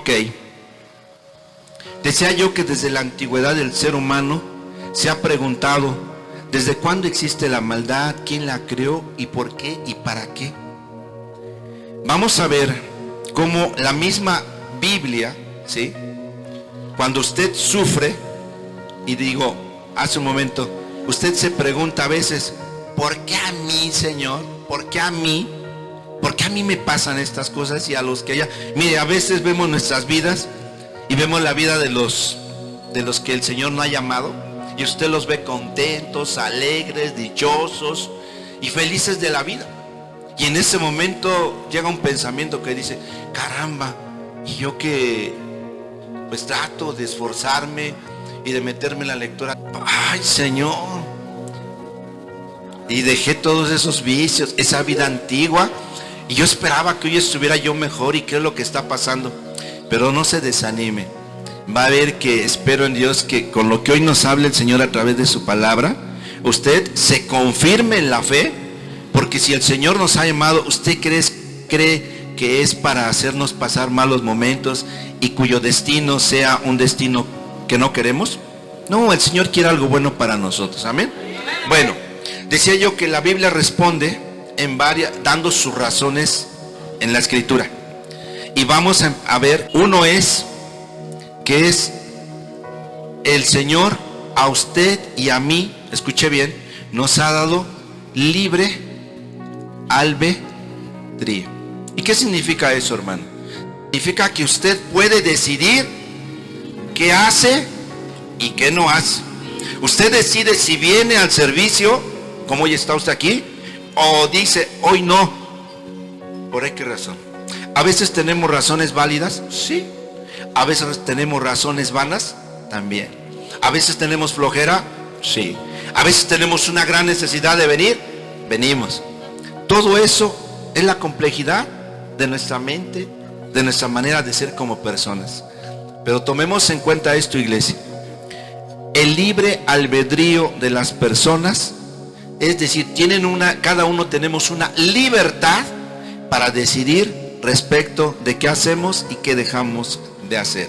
Ok. Decía yo que desde la antigüedad del ser humano se ha preguntado, ¿desde cuándo existe la maldad? ¿Quién la creó? ¿Y por qué? ¿Y para qué? Vamos a ver cómo la misma Biblia, ¿sí? Cuando usted sufre, y digo, hace un momento, usted se pregunta a veces, ¿por qué a mí, Señor? ¿Por qué a mí? ¿Por qué a mí me pasan estas cosas y a los que allá? Mire, a veces vemos nuestras vidas y vemos la vida de los que el Señor no ha llamado, y usted los ve contentos, alegres, dichosos y felices de la vida. Y en ese momento llega un pensamiento que dice, caramba, y yo que pues trato de esforzarme y de meterme en la lectura, ay Señor, y dejé todos esos vicios, esa vida antigua, y yo esperaba que hoy estuviera yo mejor, y qué es lo que está pasando. Pero no se desanime, va a ver que espero en Dios que con lo que hoy nos habla el Señor a través de su palabra, usted se confirme en la fe, porque si el Señor nos ha llamado, ¿usted cree que es para hacernos pasar malos momentos y cuyo destino sea un destino que no queremos? No, el Señor quiere algo bueno para nosotros, amén. Bueno, decía yo que la Biblia responde dando sus razones en la Escritura. Y vamos a ver, uno es que es el Señor a usted y a mí, escuche bien, nos ha dado libre albedrío. ¿Y qué significa eso, hermano? Significa que usted puede decidir qué hace y qué no hace. Usted decide si viene al servicio, como hoy está usted aquí, o dice, hoy no. ¿Por qué razón? A veces tenemos razones válidas, sí. A veces tenemos razones vanas, también. A veces tenemos flojera, sí. A veces tenemos una gran necesidad de venir, venimos. Todo eso es la complejidad de nuestra mente, de nuestra manera de ser como personas. Pero tomemos en cuenta esto, iglesia. El libre albedrío de las personas, es decir, cada uno tenemos una libertad para decidir respecto de qué hacemos y qué dejamos de hacer.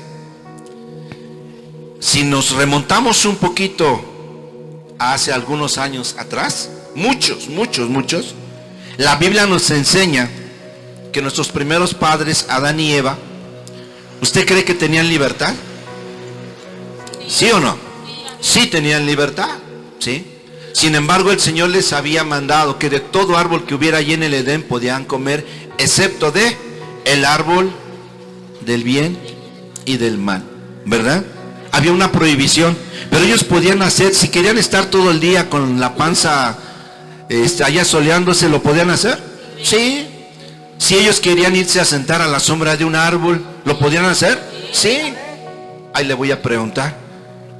Si nos remontamos un poquito a hace algunos años atrás, muchos, la Biblia nos enseña que nuestros primeros padres, Adán y Eva, ¿usted cree que tenían libertad? ¿Sí o no? Sí tenían libertad, ¿sí? Sin embargo, el Señor les había mandado que de todo árbol que hubiera allí en el Edén podían comer, excepto de el árbol del bien y del mal, ¿verdad? Había una prohibición, pero ellos podían hacer, si querían estar todo el día con la panza allá soleándose, ¿lo podían hacer? Sí. Si ellos querían irse a sentar a la sombra de un árbol, ¿lo podían hacer? Sí. Ahí le voy a preguntar,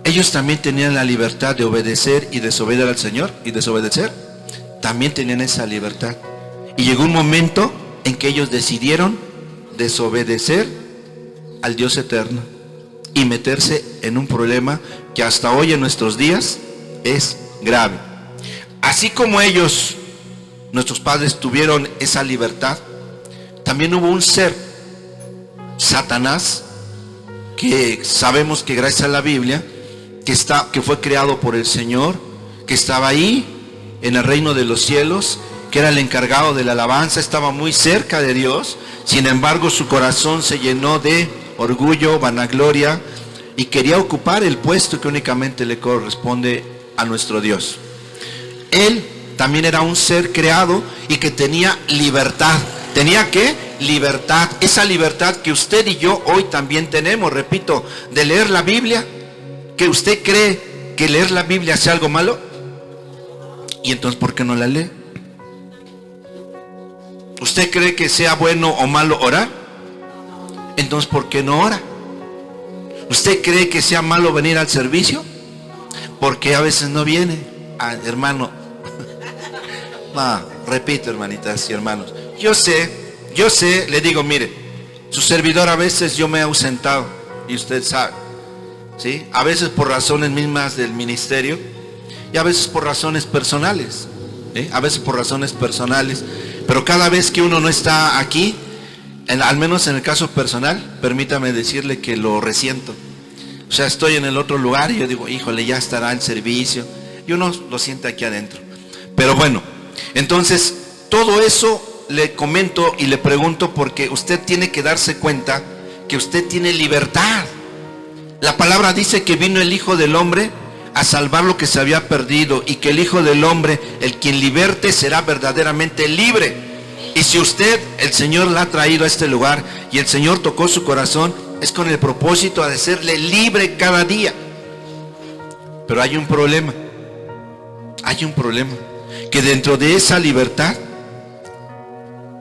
¿ellos también tenían la libertad de obedecer y desobedecer al Señor? ¿Y desobedecer? También tenían esa libertad. Y llegó un momento en que ellos decidieron desobedecer al Dios eterno y meterse en un problema que hasta hoy en nuestros días es grave. Así como ellos, nuestros padres, tuvieron esa libertad, también hubo un ser, Satanás, que sabemos que gracias a la Biblia que fue creado por el Señor, que estaba ahí en el reino de los cielos, que era el encargado de la alabanza, estaba muy cerca de Dios. Sin embargo, su corazón se llenó de orgullo, vanagloria, y quería ocupar el puesto que únicamente le corresponde a nuestro Dios. Él también era un ser creado y que tenía libertad. ¿Tenía qué? Libertad. Esa libertad que usted y yo hoy también tenemos, repito, de leer la Biblia. ¿Que usted cree que leer la Biblia sea algo malo? ¿Y entonces por qué no la lee? ¿Usted cree que sea bueno o malo orar? Entonces ¿por qué no ora? ¿Usted cree que sea malo venir al servicio? ¿Por qué a veces no viene? Ah, hermano, no, repito, hermanitas y hermanos, yo sé, le digo, mire, su servidor a veces yo me he ausentado, y usted sabe, ¿sí? A veces por razones mismas del ministerio, y a veces por razones personales, ¿sí? A veces por razones personales, pero cada vez que uno no está aquí, al menos en el caso personal, permítame decirle que lo resiento. O sea, estoy en el otro lugar y yo digo, híjole, ya estará el servicio. Y uno lo siente aquí adentro. Pero bueno, entonces, todo eso le comento y le pregunto porque usted tiene que darse cuenta que usted tiene libertad. La palabra dice que vino el Hijo del Hombre a salvar lo que se había perdido, y que el Hijo del Hombre, el quien liberte, será verdaderamente libre. Y si usted, el Señor la ha traído a este lugar y el Señor tocó su corazón, es con el propósito de hacerle libre cada día. Pero hay un problema, que dentro de esa libertad,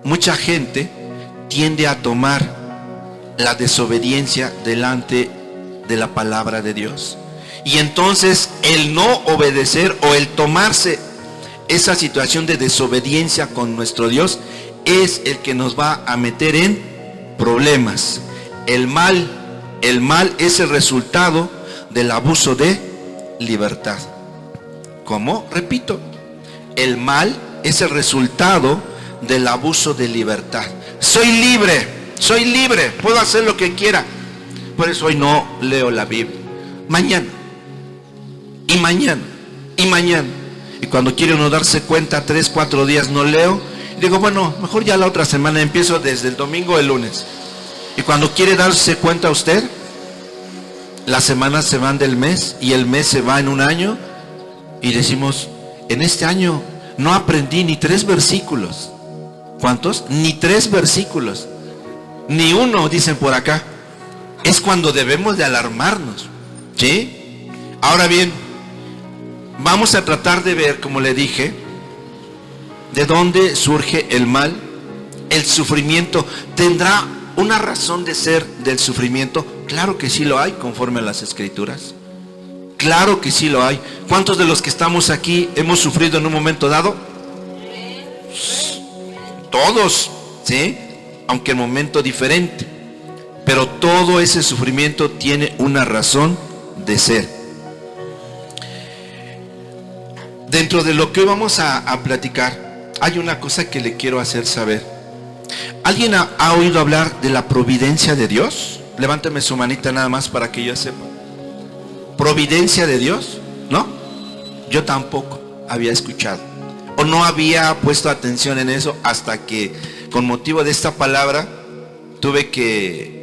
mucha gente tiende a tomar la desobediencia delante de la palabra de Dios. Y entonces el no obedecer o el tomarse esa situación de desobediencia con nuestro Dios es el que nos va a meter en problemas. El mal es el resultado del abuso de libertad. ¿Cómo? Repito, el mal es el resultado del abuso de libertad. Soy libre, puedo hacer lo que quiera. Por eso hoy no leo la Biblia. Mañana. Y cuando quiere uno darse cuenta, 3, 4 días no leo. Y digo, bueno, mejor ya la otra semana empiezo desde el domingo o el lunes. Y cuando quiere darse cuenta usted, las semanas se van del mes y el mes se va en un año. Y decimos, en este año no aprendí ni 3 versículos. ¿Cuántos? Ni 3 versículos. Ni uno, dicen por acá. Es cuando debemos de alarmarnos. ¿Sí? Ahora bien, vamos a tratar de ver, como le dije, de dónde surge el mal, el sufrimiento. ¿Tendrá una razón de ser del sufrimiento? Claro que sí lo hay, conforme a las Escrituras. Claro que sí lo hay. ¿Cuántos de los que estamos aquí hemos sufrido en un momento dado? Todos, ¿sí? Aunque en momento diferente. Pero todo ese sufrimiento tiene una razón de ser. Dentro de lo que hoy vamos a platicar, hay una cosa que le quiero hacer saber. ¿Alguien ha oído hablar de la providencia de Dios? Levánteme su manita nada más para que yo sepa. ¿Providencia de Dios? ¿No? Yo tampoco había escuchado. O no había puesto atención en eso hasta que, con motivo de esta palabra, tuve que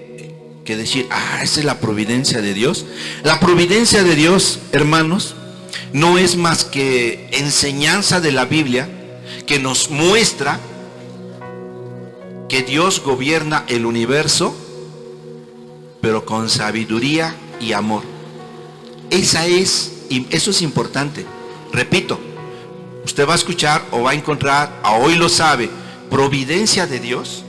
decir, esa es la providencia de Dios. La providencia de Dios, hermanos, no es más que enseñanza de la Biblia que nos muestra que Dios gobierna el universo, pero con sabiduría y amor. Eso es importante. Repito, usted va a escuchar o va a encontrar, hoy lo sabe, providencia de Dios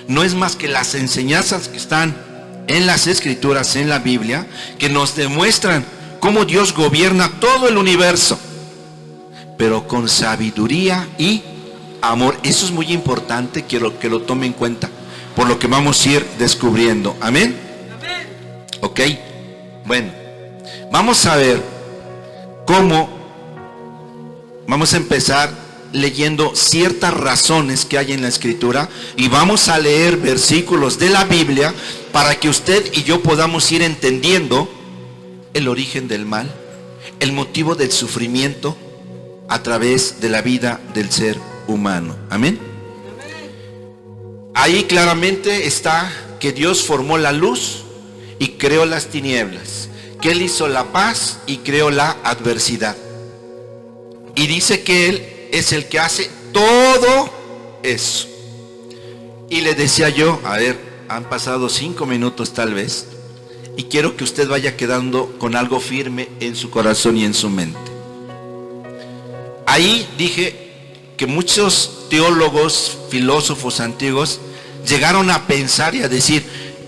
no es más que las enseñanzas que están en las Escrituras, en la Biblia, que nos demuestran cómo Dios gobierna todo el universo, pero con sabiduría y amor. Eso es muy importante, quiero que lo tome en cuenta, por lo que vamos a ir descubriendo. Amén. Ok, bueno, vamos a ver cómo vamos a empezar leyendo ciertas razones que hay en la Escritura, y vamos a leer versículos de la Biblia para que usted y yo podamos ir entendiendo el origen del mal, el motivo del sufrimiento a través de la vida del ser humano. Amén. Ahí claramente está que Dios formó la luz y creó las tinieblas, que Él hizo la paz y creó la adversidad, y dice que Él es el que hace todo eso. Y le decía yo, han pasado 5 minutos tal vez, y quiero que usted vaya quedando con algo firme en su corazón y en su mente. Ahí dije que muchos teólogos, filósofos antiguos llegaron a pensar y a decir,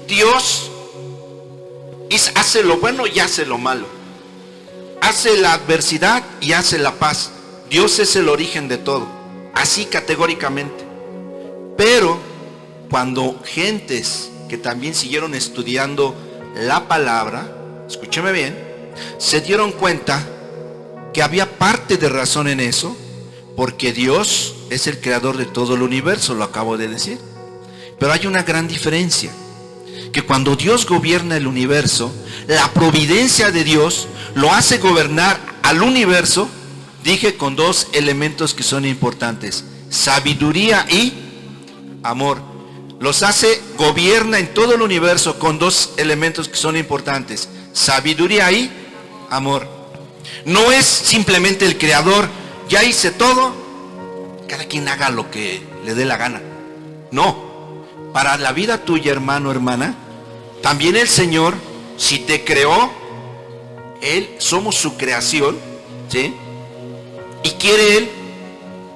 Dios hace lo bueno y hace lo malo, hace la adversidad y hace la paz. Dios es el origen de todo, así categóricamente. Pero cuando gentes que también siguieron estudiando la palabra, escúcheme bien, se dieron cuenta que había parte de razón en eso, porque Dios es el creador de todo el universo, lo acabo de decir. Pero hay una gran diferencia, que cuando Dios gobierna el universo, la providencia de Dios lo hace gobernar al universo, dije, con dos elementos que son importantes: sabiduría y amor. Los hace, gobierna en todo el universo con dos elementos que son importantes: sabiduría y amor. No es simplemente el creador, ya hice todo, cada quien haga lo que le dé la gana. No, para la vida tuya, hermano, hermana, también el Señor, si te creó, Él, somos su creación, ¿sí? Y quiere Él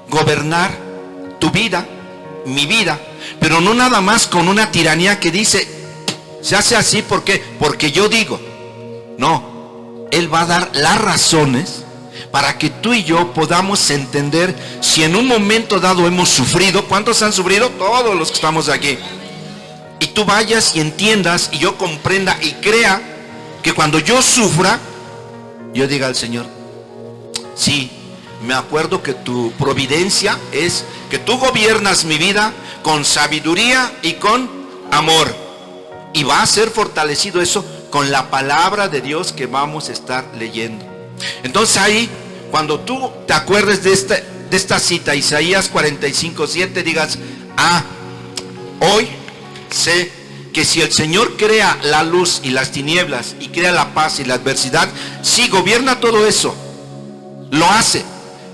gobernar tu vida, mi vida, pero no nada más con una tiranía que dice, se hace así, ¿por qué? Porque yo digo. No, Él va a dar las razones para que tú y yo podamos entender si en un momento dado hemos sufrido. ¿Cuántos han sufrido? Todos los que estamos aquí. Y tú vayas y entiendas y yo comprenda y crea que cuando yo sufra, yo diga al Señor, sí, me acuerdo que tu providencia es que tú gobiernas mi vida con sabiduría y con amor. Y va a ser fortalecido eso con la palabra de Dios que vamos a estar leyendo. Entonces ahí, cuando tú te acuerdes de esta cita, Isaías 45:7, digas, hoy sé que si el Señor crea la luz y las tinieblas y crea la paz y la adversidad, sí, gobierna todo eso, lo hace,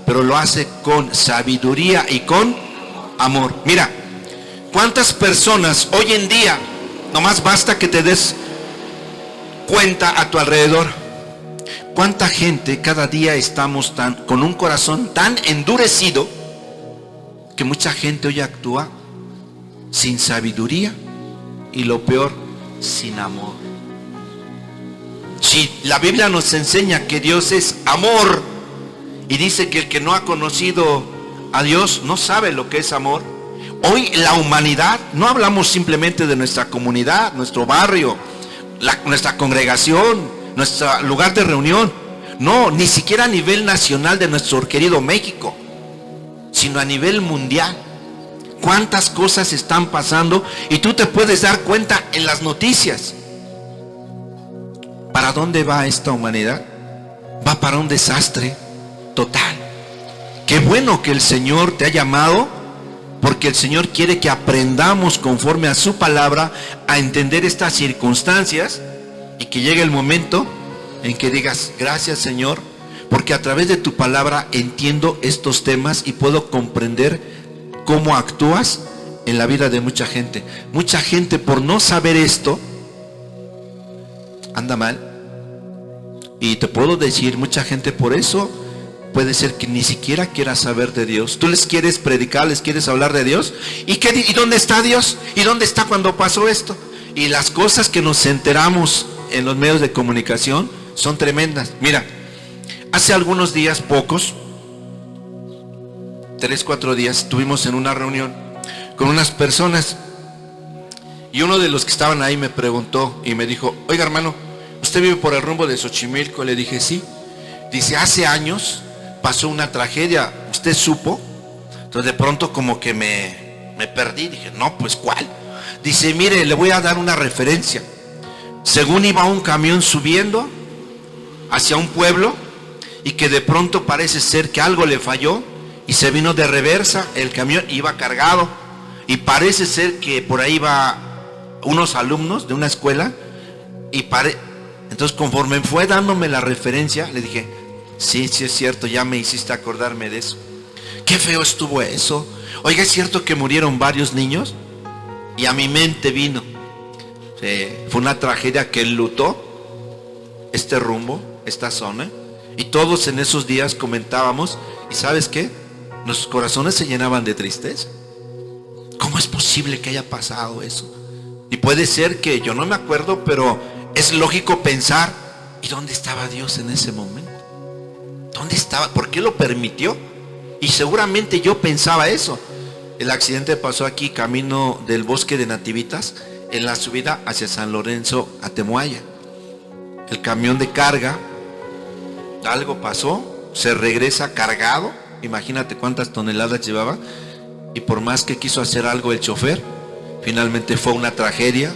pero lo hace con sabiduría y con amor. Mira, cuántas personas hoy en día, nomás basta que te des cuenta a tu alrededor, cuánta gente cada día estamos con un corazón tan endurecido, que mucha gente hoy actúa sin sabiduría y lo peor, sin amor. Si la Biblia nos enseña que Dios es amor y dice que el que no ha conocido a Dios no sabe lo que es amor. Hoy la humanidad, no hablamos simplemente de nuestra comunidad, nuestro barrio, nuestra congregación, nuestro lugar de reunión, no, ni siquiera a nivel nacional de nuestro querido México, sino a nivel mundial. Cuántas cosas están pasando y tú te puedes dar cuenta en las noticias. ¿Para dónde va esta humanidad? Va para un desastre total. Qué bueno que el Señor te ha llamado, porque el Señor quiere que aprendamos conforme a su palabra a entender estas circunstancias y que llegue el momento en que digas, gracias Señor, porque a través de tu palabra entiendo estos temas y puedo comprender cómo actúas en la vida de mucha gente. Mucha gente, por no saber esto, anda mal. Y te puedo decir, mucha gente por eso puede ser que ni siquiera quiera saber de Dios. Tú les quieres predicar, les quieres hablar de Dios. ¿Y dónde está Dios? ¿Y dónde está cuando pasó esto? Y las cosas que nos enteramos en los medios de comunicación son tremendas. Mira, hace algunos días, pocos, 3, 4 días, estuvimos en una reunión con unas personas y uno de los que estaban ahí me preguntó y me dijo, oiga hermano, ¿usted vive por el rumbo de Xochimilco? Le dije, sí. Dice, hace años pasó una tragedia, ¿usted supo? Entonces de pronto como que me perdí, dije, no, pues ¿cuál? Dice, mire, le voy a dar una referencia. Según iba un camión subiendo hacia un pueblo y que de pronto parece ser que algo le falló y se vino de reversa, el camión iba cargado y parece ser que por ahí va unos alumnos de una escuela y entonces conforme fue dándome la referencia, le dije, sí, sí es cierto, ya me hiciste acordarme de eso. Qué feo estuvo eso. Oiga, ¿es cierto que murieron varios niños? Y a mi mente vino, fue una tragedia que enlutó este rumbo, esta zona, y todos en esos días comentábamos, y ¿sabes qué? Nuestros corazones se llenaban de tristeza. ¿Cómo es posible que haya pasado eso? Y puede ser que yo no me acuerdo, pero es lógico pensar, ¿y dónde estaba Dios en ese momento? ¿Dónde estaba? ¿Por qué lo permitió? Y seguramente yo pensaba eso. El accidente pasó aquí, camino del bosque de Nativitas, en la subida hacia San Lorenzo, Atemoaya. El camión de carga, algo pasó, se regresa cargado. Imagínate cuántas toneladas llevaba. Y por más que quiso hacer algo el chofer, Finalmente fue una tragedia,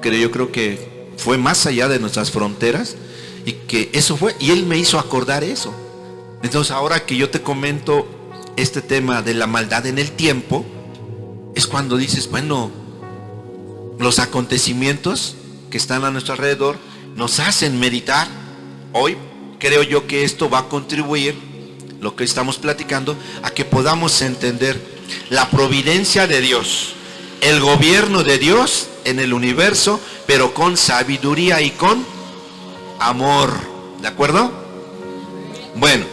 que yo creo que fue más allá de nuestras fronteras, y que eso fue, y Él me hizo acordar eso. Entonces ahora que yo te comento este tema de la maldad en el tiempo, es cuando dices, bueno, los acontecimientos que están a nuestro alrededor nos hacen meditar. Hoy creo yo que esto va a contribuir, lo que estamos platicando, a que podamos entender la providencia de Dios, el gobierno de Dios en el universo, pero con sabiduría y con amor. ¿De acuerdo? Bueno,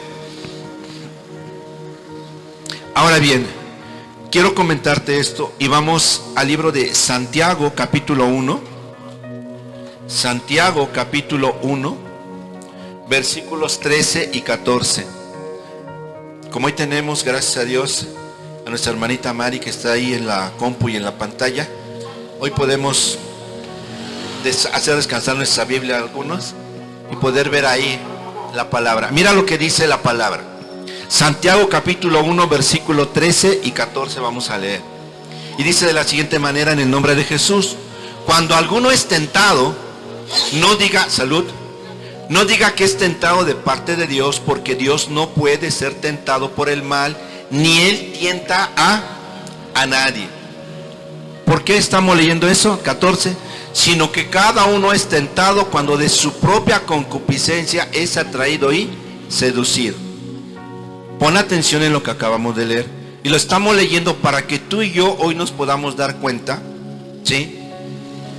ahora bien, quiero comentarte esto y vamos al libro de Santiago capítulo 1. Santiago capítulo 1, versículos 13 y 14. Como hoy tenemos, gracias a Dios, a nuestra hermanita Mari que está ahí en la compu y en la pantalla, hoy podemos hacer descansar nuestra Biblia a algunos y poder ver ahí la palabra. Mira lo que dice la palabra. Santiago capítulo 1, versículo 13 y 14 vamos a leer. Y dice de la siguiente manera, en el nombre de Jesús: cuando alguno es tentado, no diga, salud, no diga que es tentado de parte de Dios, porque Dios no puede ser tentado por el mal, ni Él tienta a nadie. ¿Por qué estamos leyendo eso? 14. Sino que cada uno es tentado cuando de su propia concupiscencia es atraído y seducido. Pon atención en lo que acabamos de leer. Y lo estamos leyendo para que tú y yo hoy nos podamos dar cuenta, ¿sí?,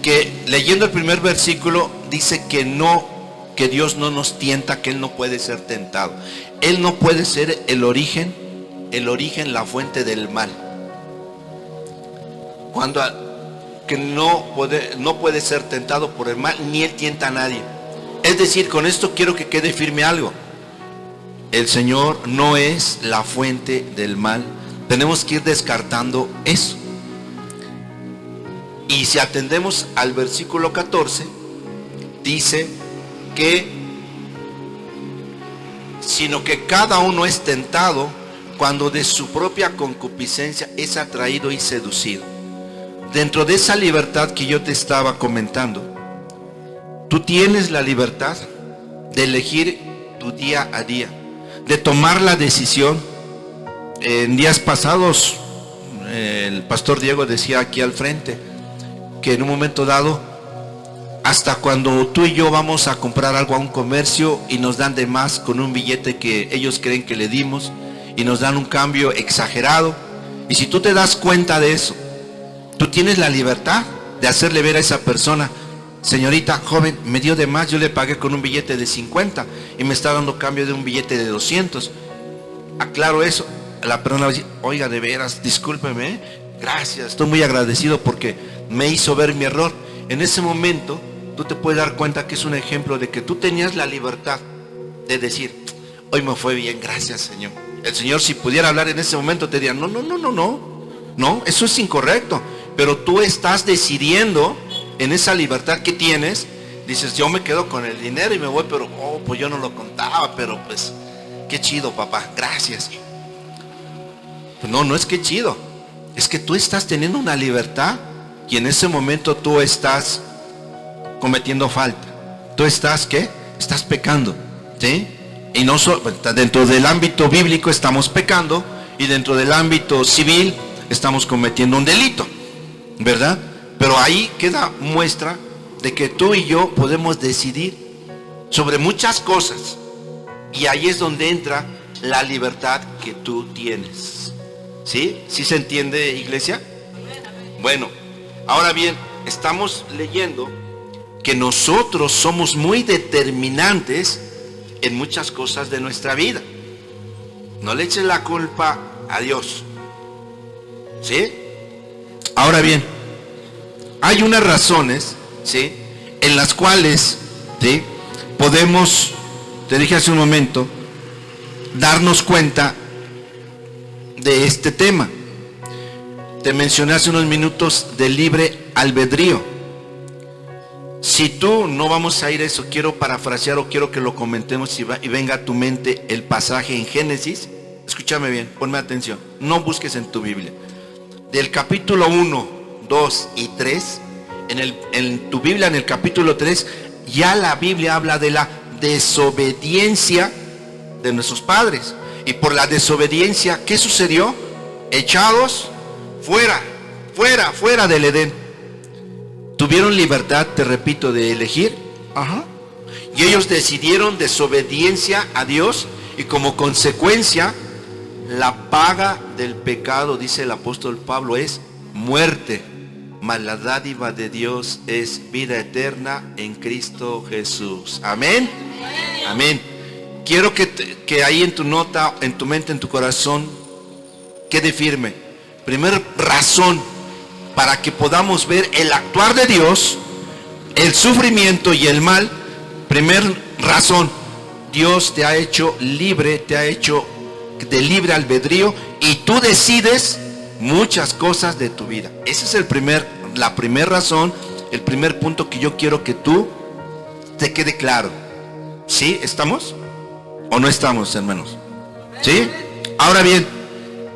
que leyendo el primer versículo dice que Dios no nos tienta, que Él no puede ser tentado. Él no puede ser el origen, la fuente del mal. Que no puede ser tentado por el mal, ni Él tienta a nadie. Es decir, con esto quiero que quede firme algo. El Señor no es la fuente del mal. Tenemos que ir descartando eso. Y si atendemos al versículo 14, dice que sino que cada uno es tentado cuando de su propia concupiscencia es atraído y seducido. Dentro de esa libertad que yo te estaba comentando, tú tienes la libertad de elegir tu día a día, de tomar la decisión. En días pasados, el pastor Diego decía aquí al frente, que en un momento dado, hasta cuando tú y yo vamos a comprar algo a un comercio y nos dan de más con un billete que ellos creen que le dimos y nos dan un cambio exagerado, y si tú te das cuenta de eso, tú tienes la libertad de hacerle ver a esa persona: señorita, joven, me dio de más, yo le pagué con un billete de 50 y me está dando cambio de un billete de 200. Aclaro eso, la persona va a decir: oiga, de veras, discúlpeme, gracias, estoy muy agradecido porque me hizo ver mi error. En ese momento tú te puedes dar cuenta que es un ejemplo de que tú tenías la libertad de decir: hoy me fue bien, gracias, Señor. El Señor, si pudiera hablar en ese momento, te diría: no, eso es incorrecto. Pero tú estás decidiendo en esa libertad que tienes. Dices: yo me quedo con el dinero y me voy, pero pues yo no lo contaba, pero pues qué chido, papá, gracias. Pues no es que chido, es que tú estás teniendo una libertad y en ese momento tú estás cometiendo falta. Tú estás, ¿qué? Estás pecando, ¿sí? Y no solo dentro del ámbito bíblico estamos pecando, y dentro del ámbito civil estamos cometiendo un delito, ¿verdad? Pero ahí queda muestra de que tú y yo podemos decidir sobre muchas cosas, y ahí es donde entra la libertad que tú tienes. ¿Sí? ¿Sí se entiende, iglesia? Bueno, ahora bien, estamos leyendo que nosotros somos muy determinantes en muchas cosas de nuestra vida. No le eches la culpa a Dios, ¿sí? Ahora bien, hay unas razones, ¿sí?, en las cuales, ¿sí?, podemos, te dije hace un momento, darnos cuenta de este tema. Te mencioné hace unos minutos del libre albedrío. Si tú, no vamos a ir a eso, quiero parafrasear o quiero que lo comentemos y venga a tu mente el pasaje en Génesis. Escúchame bien, ponme atención, no busques en tu Biblia. Del capítulo 1 2 y 3, en tu Biblia, en el capítulo 3, ya la Biblia habla de la desobediencia de nuestros padres. Y por la desobediencia, ¿qué sucedió? Echados fuera del Edén. Tuvieron libertad, te repito, de elegir. Y ellos decidieron desobediencia a Dios, y como consecuencia, la paga del pecado, dice el apóstol Pablo, es muerte. Mas la dádiva de Dios es vida eterna en Cristo Jesús. Amén. Amén. Quiero que ahí en tu nota, en tu mente, en tu corazón, quede firme. Primera razón para que podamos ver el actuar de Dios, el sufrimiento y el mal. Primera razón, Dios te ha hecho libre, te ha hecho de libre albedrío, y tú decides muchas cosas de tu vida. Esa es la primera razón, el primer punto que yo quiero que tú te quede claro. ¿Sí? ¿Estamos? ¿O no estamos, hermanos? ¿Sí? Ahora bien,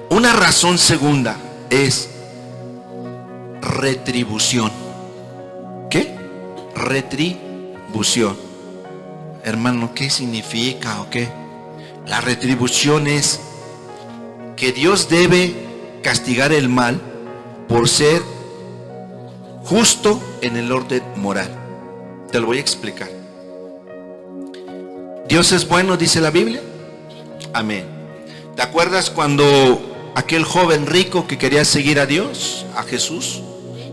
una razón segunda es retribución. ¿Qué? Retribución. Hermano, ¿qué significa o qué? La retribución es que Dios debe castigar el mal por ser justo en el orden moral. Te lo voy a explicar. Dios es bueno, dice la Biblia. Amén. ¿Te acuerdas cuando aquel joven rico que quería seguir a Dios, a Jesús,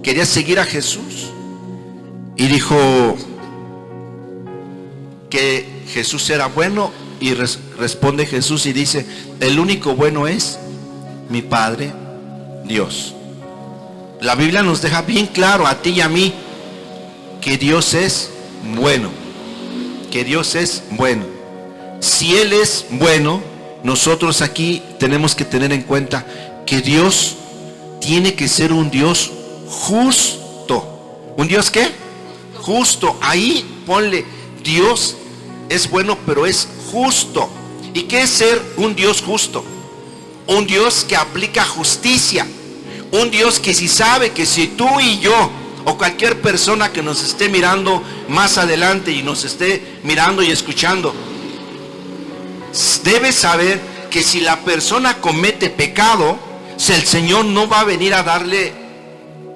quería seguir a Jesús, y dijo que Jesús era bueno, y responde Jesús y dice: el único bueno es mi Padre Dios? La Biblia nos deja bien claro a ti y a mí que Dios es bueno, que Dios es bueno. Si Él es bueno, nosotros aquí tenemos que tener en cuenta que Dios tiene que ser un Dios justo. ¿Un Dios qué? Justo. Ahí ponle: Dios es bueno, pero es justo. ¿Y qué es ser un Dios justo? Un Dios que aplica justicia. Un Dios que si sabe que si tú y yo, o cualquier persona que nos esté mirando más adelante y nos esté mirando y escuchando, debe saber que si la persona comete pecado, el Señor no va a venir a darle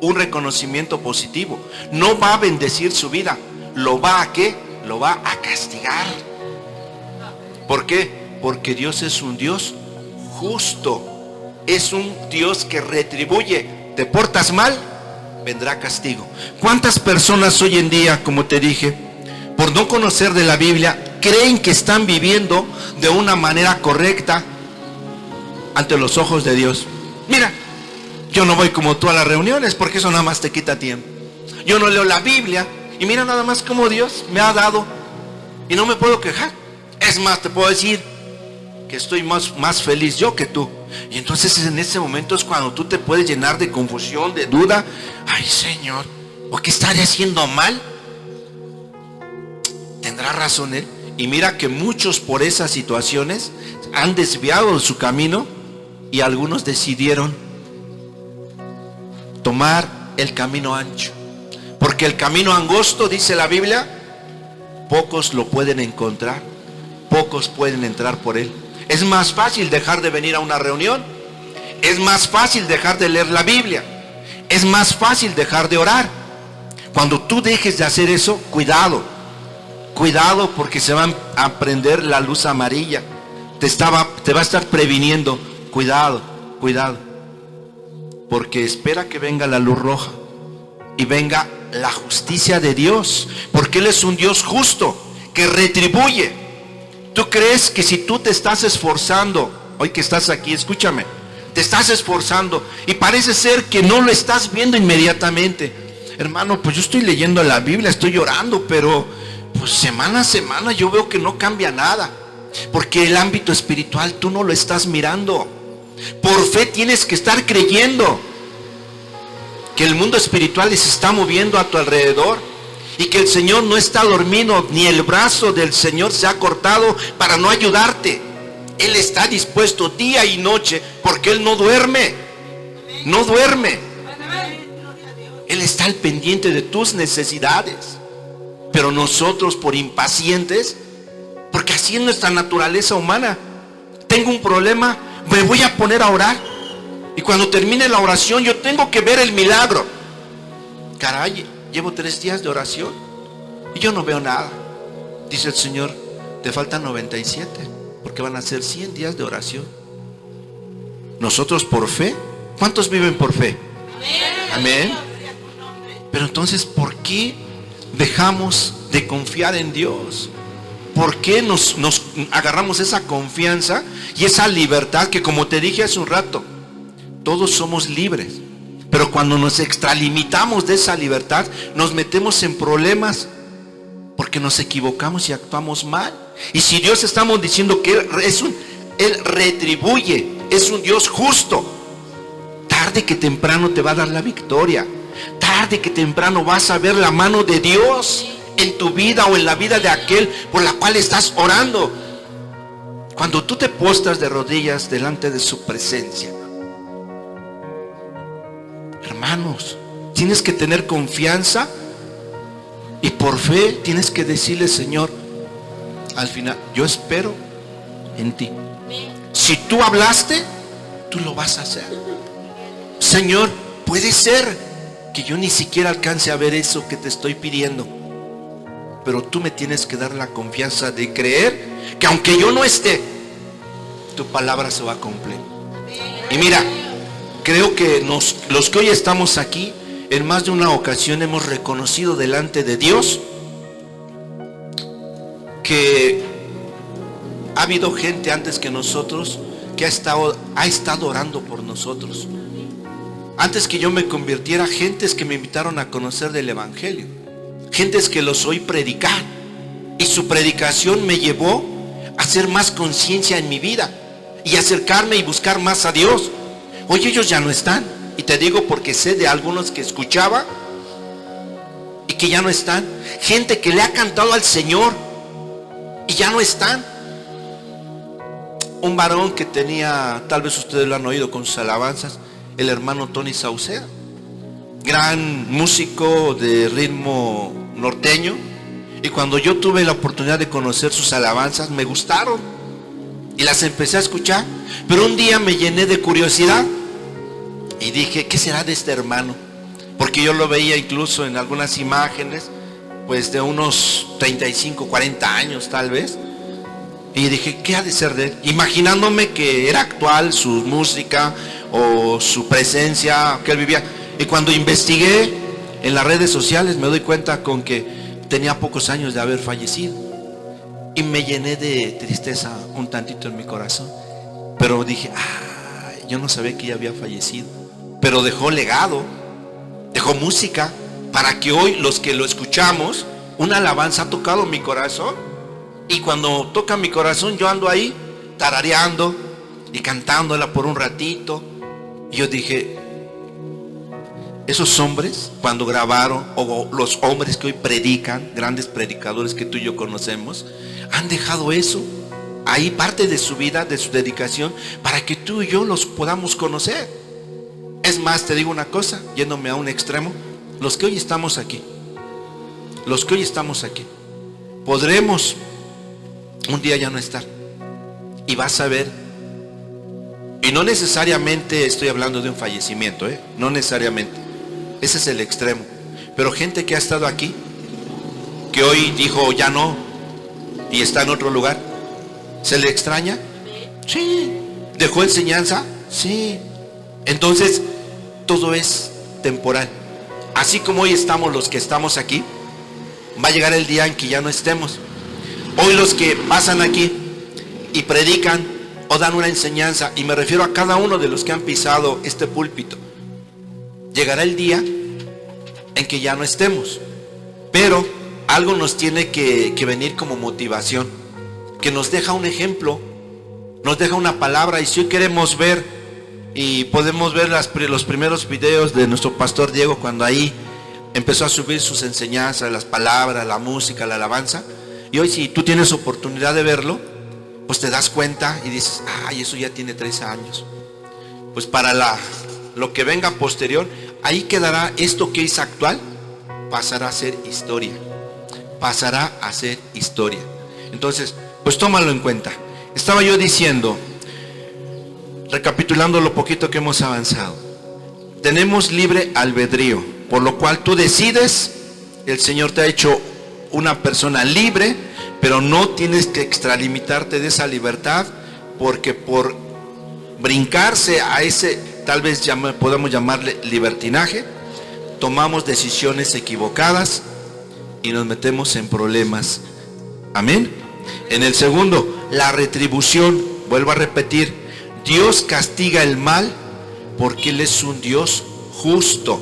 un reconocimiento positivo, no va a bendecir su vida, lo va a ¿qué? Lo va a castigar. ¿Por qué? Porque Dios es un Dios justo, es un Dios que retribuye. ¿Te portas mal? Vendrá castigo. ¿Cuántas personas hoy en día, como te dije, por no conocer de la Biblia, creen que están viviendo de una manera correcta ante los ojos de Dios? Mira, yo no voy como tú a las reuniones porque eso nada más te quita tiempo. Yo no leo la Biblia y mira nada más cómo Dios me ha dado y no me puedo quejar. Es más, te puedo decir que estoy más feliz yo que tú. Y entonces en ese momento es cuando tú te puedes llenar de confusión, de duda. Ay, Señor, ¿por qué estaré haciendo mal? ¿Tendrá razón Él? Y mira que muchos por esas situaciones han desviado su camino, y algunos decidieron tomar el camino ancho, porque el camino angosto, dice la Biblia, pocos lo pueden encontrar, pocos pueden entrar por él. Es más fácil dejar de venir a una reunión, es más fácil dejar de leer la Biblia, es más fácil dejar de orar. Cuando tú dejes de hacer eso, cuidado, porque se va a prender la luz amarilla, te va a estar previniendo. Cuidado, porque espera que venga la luz roja y venga la justicia de Dios, porque Él es un Dios justo que retribuye. ¿Tú crees que si tú te estás esforzando, hoy que estás aquí, escúchame, te estás esforzando y parece ser que no lo estás viendo inmediatamente? Hermano, pues yo estoy leyendo la Biblia, estoy orando, pero pues semana a semana yo veo que no cambia nada, porque el ámbito espiritual tú no lo estás mirando. Por fe tienes que estar creyendo que el mundo espiritual se está moviendo a tu alrededor, y que el Señor no está dormido, ni el brazo del Señor se ha cortado para no ayudarte. Él está dispuesto día y noche, porque Él no duerme. Él está al pendiente de tus necesidades. Pero nosotros, por impacientes, porque así es nuestra naturaleza humana. Tengo un problema, me voy a poner a orar. Y cuando termine la oración, yo tengo que ver el milagro. Caray, llevo 3 días de oración y yo no veo nada. Dice el Señor, te faltan 97, porque van a ser 100 días de oración. Nosotros por fe, ¿cuántos viven por fe? Amén. Pero entonces, ¿por qué dejamos de confiar en Dios? ¿Por qué nos agarramos esa confianza y esa libertad que, como te dije hace un rato, todos somos libres? Pero cuando nos extralimitamos de esa libertad, nos metemos en problemas porque nos equivocamos y actuamos mal. Y si Dios, estamos diciendo que Él retribuye, es un Dios justo, tarde que temprano te va a dar la victoria. Tarde que temprano vas a ver la mano de Dios en tu vida o en la vida de aquel por la cual estás orando. Cuando tú te postras de rodillas delante de su presencia, hermanos, tienes que tener confianza y por fe tienes que decirle, Señor, al final, yo espero en ti. Si tú hablaste, tú lo vas a hacer. Señor, puede ser que yo ni siquiera alcance a ver eso que te estoy pidiendo, pero tú me tienes que dar la confianza de creer que aunque yo no esté, tu palabra se va a cumplir. Y mira, creo que los que hoy estamos aquí, en más de una ocasión hemos reconocido delante de Dios que ha habido gente antes que nosotros que ha estado orando por nosotros. Antes que yo me convirtiera, gentes que me invitaron a conocer del Evangelio, gentes que los oí predicar, y su predicación me llevó a hacer más conciencia en mi vida y acercarme y buscar más a Dios. Hoy ellos ya no están, y te digo porque sé de algunos que escuchaba y que ya no están. Gente que le ha cantado al Señor y ya no están. Un varón que tenía, tal vez ustedes lo han oído con sus alabanzas, el hermano Tony Sauceda, gran músico de ritmo norteño, y cuando yo tuve la oportunidad de conocer sus alabanzas, me gustaron y las empecé a escuchar. Pero un día me llené de curiosidad y dije, ¿qué será de este hermano? Porque yo lo veía incluso en algunas imágenes, pues de unos 35, 40 años tal vez. Y dije, ¿qué ha de ser de él? Imaginándome que era actual su música o su presencia, que él vivía. Y cuando investigué en las redes sociales, me doy cuenta con que tenía pocos años de haber fallecido. Y me llené de tristeza un tantito en mi corazón. Pero dije, yo no sabía que ya había fallecido. Pero dejó legado, dejó música, para que hoy los que lo escuchamos, una alabanza ha tocado mi corazón. Y cuando toca mi corazón, yo ando ahí tarareando y cantándola por un ratito. Y yo dije, esos hombres cuando grabaron, o los hombres que hoy predican, grandes predicadores que tú y yo conocemos, han dejado eso ahí, parte de su vida, de su dedicación, para que tú y yo los podamos conocer. Es más, te digo una cosa, yéndome a un extremo, los que hoy estamos aquí, podremos un día ya no estar, y vas a ver, y no necesariamente estoy hablando de un fallecimiento, no necesariamente, ese es el extremo, pero gente que ha estado aquí, que hoy dijo ya no, y está en otro lugar, ¿se le extraña? Sí. ¿Dejó enseñanza? Sí. Entonces, todo es temporal. Así como hoy estamos los que estamos aquí, va a llegar el día en que ya no estemos. Hoy los que pasan aquí y predican o dan una enseñanza, y me refiero a cada uno de los que han pisado este púlpito, llegará el día en que ya no estemos. Pero algo nos tiene que venir como motivación, que nos deja un ejemplo, nos deja una palabra. Y si hoy queremos ver, y podemos ver los primeros videos de nuestro pastor Diego, cuando ahí empezó a subir sus enseñanzas, las palabras, la música, la alabanza. Y hoy, si tú tienes oportunidad de verlo, pues te das cuenta y dices, eso ya tiene 13 años. Pues para lo que venga posterior, ahí quedará esto que es actual, pasará a ser historia. Pasará a ser historia. Entonces, pues tómalo en cuenta. Estaba yo diciendo, recapitulando lo poquito que hemos avanzado, tenemos libre albedrío, por lo cual tú decides. El Señor te ha hecho una persona libre, pero no tienes que extralimitarte de esa libertad, porque por brincarse a ese, tal vez podemos llamarle libertinaje, tomamos decisiones equivocadas y nos metemos en problemas. Amén. En el segundo, la retribución. Vuelvo a repetir, Dios castiga el mal porque Él es un Dios justo,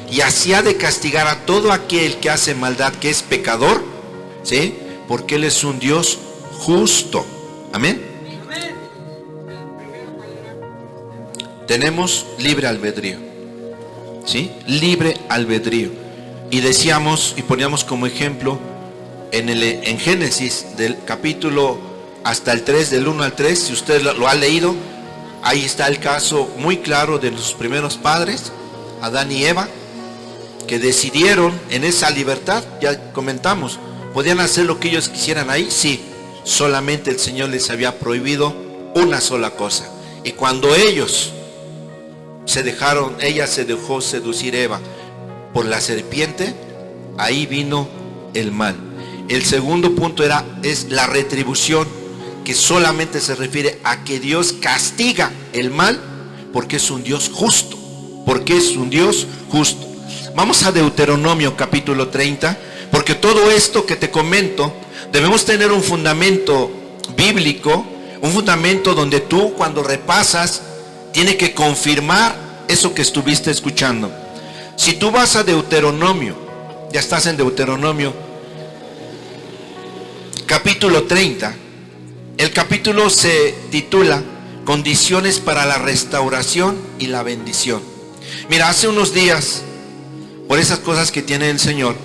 y así ha de castigar a todo aquel que hace maldad, que es pecador, ¿sí? Porque Él es un Dios justo. Amén. Tenemos libre albedrío, ¿sí? Libre albedrío. Y decíamos y poníamos como ejemplo en Génesis, del capítulo hasta el 3, del 1 al 3, si usted lo ha leído, ahí está el caso muy claro de los primeros padres, Adán y Eva, que decidieron en esa libertad. Ya comentamos, podían hacer lo que ellos quisieran ahí, sí, solamente el Señor les había prohibido una sola cosa. Y cuando ellos ella se dejó seducir, Eva, por la serpiente, ahí vino el mal. El segundo punto es la retribución, que solamente se refiere a que Dios castiga el mal porque es un Dios justo, porque es un Dios justo. Vamos a Deuteronomio capítulo 30, porque todo esto que te comento, debemos tener un fundamento bíblico, un fundamento donde tú, cuando repasas, tiene que confirmar eso que estuviste escuchando. Si tú vas a Deuteronomio, ya estás en Deuteronomio capítulo 30, el capítulo se titula Condiciones para la restauración y la bendición. Mira, hace unos días, por esas cosas que tiene el Señor,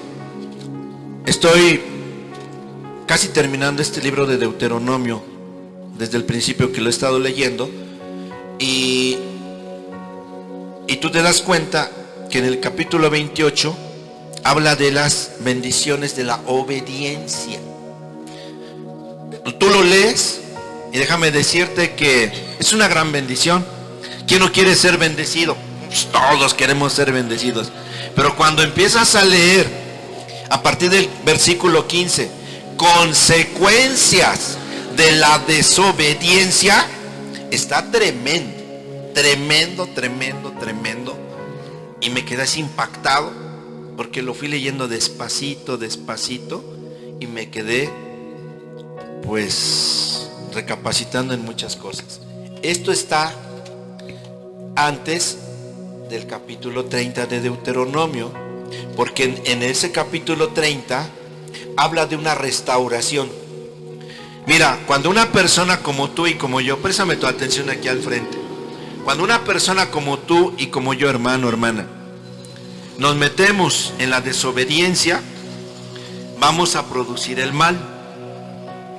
estoy casi terminando este libro de Deuteronomio, desde el principio que lo he estado leyendo, y tú te das cuenta que en el capítulo 28 habla de las bendiciones de la obediencia. Tú lo lees y déjame decirte que es una gran bendición. ¿Quién no quiere ser bendecido? Pues todos queremos ser bendecidos. Pero cuando empiezas a leer a partir del versículo 15, consecuencias de la desobediencia, está tremendo, tremendo, tremendo, tremendo. Y me quedé así impactado, porque lo fui leyendo despacito, despacito, y me quedé pues recapacitando en muchas cosas. Esto está antes del capítulo 30 de Deuteronomio, porque en ese capítulo 30 habla de una restauración. Mira, cuando una persona como tú y como yo, préstame tu atención aquí al frente, cuando una persona como tú y como yo, hermano, hermana, nos metemos en la desobediencia, vamos a producir el mal,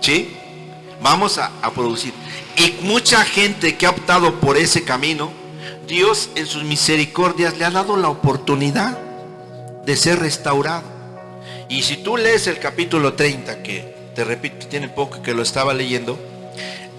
¿sí? Vamos a producir. Y mucha gente que ha optado por ese camino, Dios en sus misericordias le ha dado la oportunidad de ser restaurado. Y si tú lees el capítulo 30, que te repito, tiene poco que lo estaba leyendo,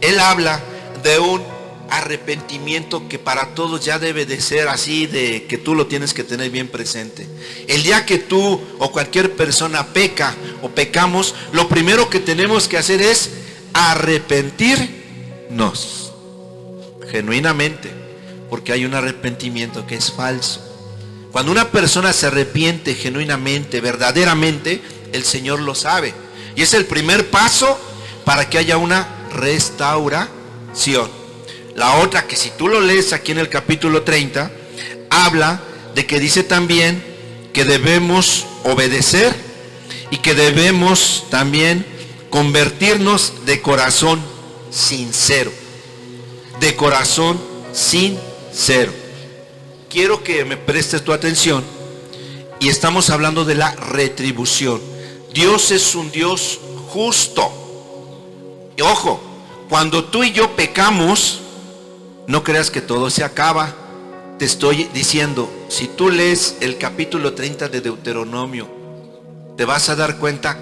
él habla de un arrepentimiento que para todos ya debe de ser así, de que tú lo tienes que tener bien presente. El día que tú o cualquier persona peca o pecamos, lo primero que tenemos que hacer es arrepentirnos genuinamente, porque hay un arrepentimiento que es falso. Cuando una persona se arrepiente genuinamente, verdaderamente, el Señor lo sabe, y es el primer paso para que haya una restauración. La otra, que si tú lo lees aquí en el capítulo 30, habla de que dice también que debemos obedecer y que debemos también convertirnos de corazón sincero. De corazón sincero. Quiero que me prestes tu atención, y estamos hablando de la retribución. Dios es un Dios justo. Y ojo, cuando tú y yo pecamos, no creas que todo se acaba. te estoy diciendo, si tú lees el capítulo 30 de Deuteronomio, te vas a dar cuenta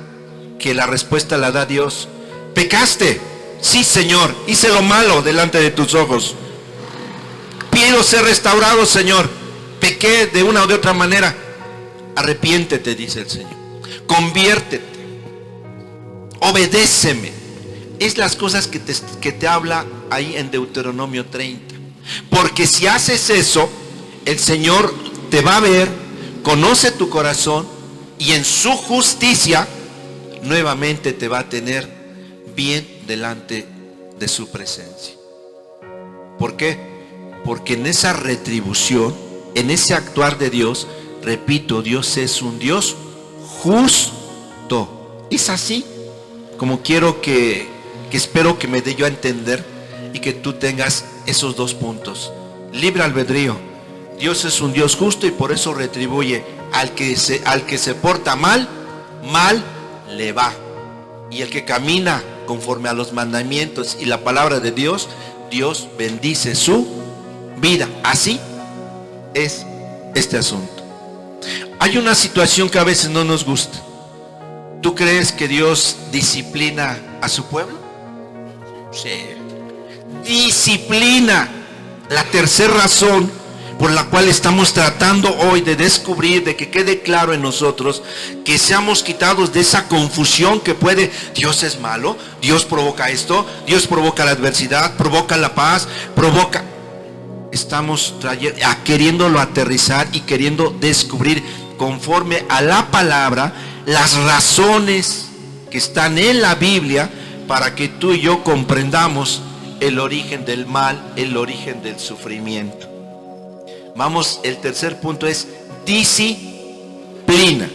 que la respuesta la da Dios. ¿Pecaste? Sí, Señor, hice lo malo delante de tus ojos. Quiero ser restaurado, Señor. Pequé de una o de otra manera. Arrepiéntete, dice el Señor. Conviértete. Obedéceme. Es las cosas que te habla ahí en Deuteronomio 30. Porque si haces eso, el Señor te va a ver, conoce tu corazón y en su justicia nuevamente te va a tener bien delante de su presencia. ¿Por qué? Porque en esa retribución, en ese actuar de Dios, repito, Dios es un Dios justo. Es así como quiero que espero que me dé yo a entender y que tú tengas esos dos puntos. Libre albedrío. Dios es un Dios justo y por eso retribuye al que se porta mal, mal le va. Y el que camina conforme a los mandamientos y la palabra de Dios, Dios bendice su vida. Así es este asunto. Hay una situación que a veces no nos gusta. ¿Tú crees que Dios disciplina a su pueblo? Sí. Disciplina. La tercera razón por la cual estamos tratando hoy de descubrir, de que quede claro en nosotros, que seamos quitados de esa confusión que puede, Dios es malo, Dios provoca esto, Dios provoca la adversidad, provoca la paz, provoca. Estamos queriéndolo aterrizar y queriendo descubrir conforme a la palabra las razones que están en la Biblia para que tú y yo comprendamos el origen del mal, el origen del sufrimiento. Vamos, el tercer punto es disciplina.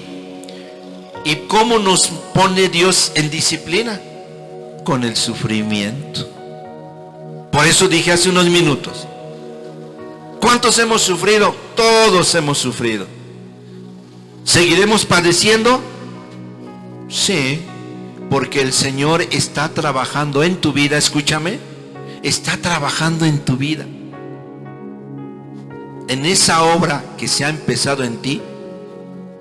¿Y cómo nos pone Dios en disciplina? Con el sufrimiento. Por eso dije hace unos minutos, ¿cuántos hemos sufrido? Todos hemos sufrido. ¿Seguiremos padeciendo? Sí, porque el Señor está trabajando en tu vida, escúchame, está trabajando en tu vida. En esa obra que se ha empezado en ti,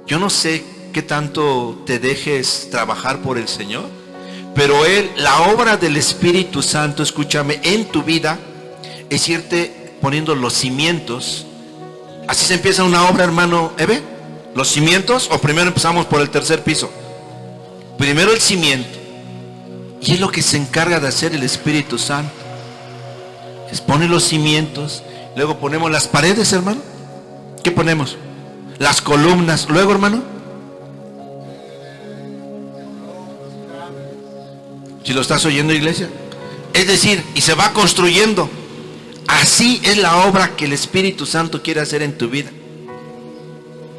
yo no sé qué tanto te dejes trabajar por el Señor, pero la obra del Espíritu Santo, escúchame, en tu vida, es irte poniendo los cimientos. Así se empieza una obra, hermano Eve. Los cimientos, o primero empezamos por el tercer piso. Primero el cimiento. Y es lo que se encarga de hacer el Espíritu Santo. Les pone los cimientos. Luego ponemos las paredes, hermano. ¿Qué ponemos? Las columnas. Luego, hermano, si lo estás oyendo, iglesia, es decir, y se va construyendo. Así es la obra que el Espíritu Santo quiere hacer en tu vida.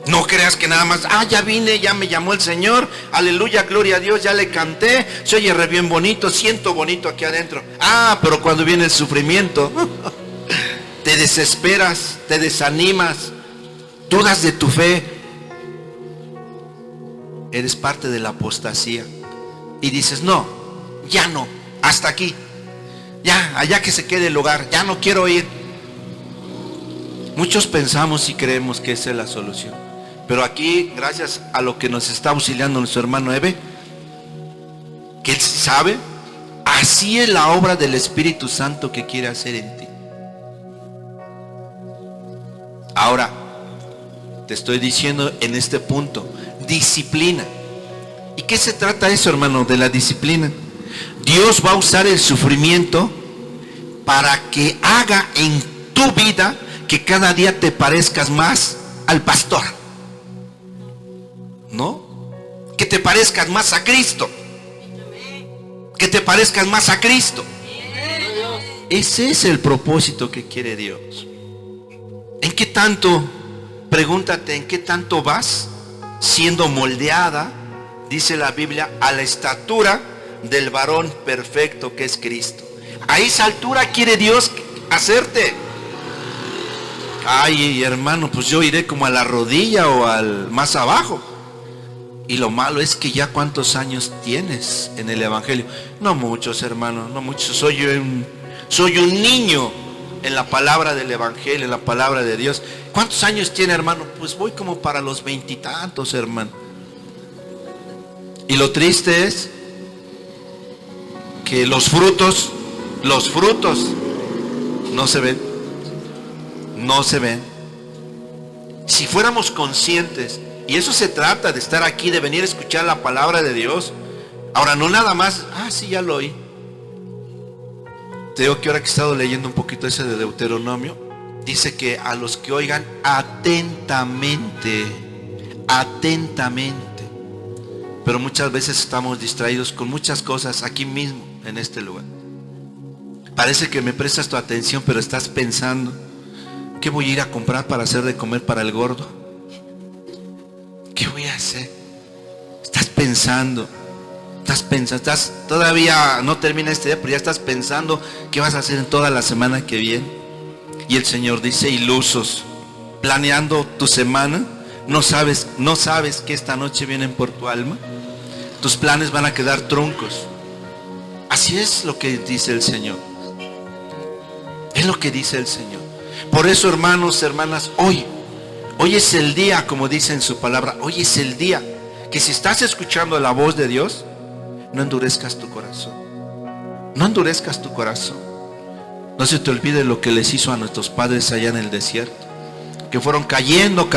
No creas que nada más, ya vine, ya me llamó el Señor, aleluya, gloria a Dios, ya le canté, se oye re bien bonito, siento bonito aquí adentro. Pero cuando viene el sufrimiento, te desesperas, te desanimas, dudas de tu fe. Eres parte de la apostasía. Y dices, no, ya no, hasta aquí. Ya, allá que se quede el hogar, ya no quiero ir. Muchos pensamos y creemos que esa es la solución. Pero aquí, gracias a lo que nos está auxiliando nuestro hermano Eve, que él sabe, así es la obra del Espíritu Santo que quiere hacer en ti. Ahora, te estoy diciendo en este punto, disciplina. ¿Y qué se trata eso, hermano, de la disciplina? Dios va a usar el sufrimiento para que haga en tu vida que cada día te parezcas más al pastor. ¿No? Que te parezcas más a Cristo. Que te parezcas más a Cristo. Ese es el propósito que quiere Dios. ¿En qué tanto, pregúntate, en qué tanto vas siendo moldeada, dice la Biblia, a la estatura del varón perfecto que es Cristo? A esa altura quiere Dios hacerte. Ay, hermano, pues yo iré como a la rodilla o al más abajo. Y lo malo es que ya cuántos años tienes en el Evangelio. No muchos, hermano, no muchos. Soy un niño en la palabra del evangelio, en la palabra de Dios. ¿Cuántos años tiene, hermano? Pues voy como para los 20 y tantos, hermano. Y lo triste es que los frutos no se ven. No se ven. Si fuéramos conscientes, y eso se trata de estar aquí, de venir a escuchar la palabra de Dios. Ahora, no nada más, sí, ya lo oí. Te digo que ahora que he estado leyendo un poquito ese de Deuteronomio, dice que a los que oigan atentamente, pero muchas veces estamos distraídos con muchas cosas aquí mismo, en este lugar. Parece que me prestas tu atención, pero estás pensando, ¿qué voy a ir a comprar para hacer de comer para el gordo? ¿Qué voy a hacer? Estás pensando, todavía no termina este día, pero ya estás pensando qué vas a hacer en toda la semana que viene. Y el Señor dice, ilusos, planeando tu semana, no sabes que esta noche vienen por tu alma. Tus planes van a quedar truncos. Así es lo que dice el Señor. Es lo que dice el Señor. Por eso, hermanos, hermanas, hoy es el día, como dice en su palabra, hoy es el día que si estás escuchando la voz de Dios, no endurezcas tu corazón. No endurezcas tu corazón. No se te olvide lo que les hizo a nuestros padres allá en el desierto, que fueron cayendo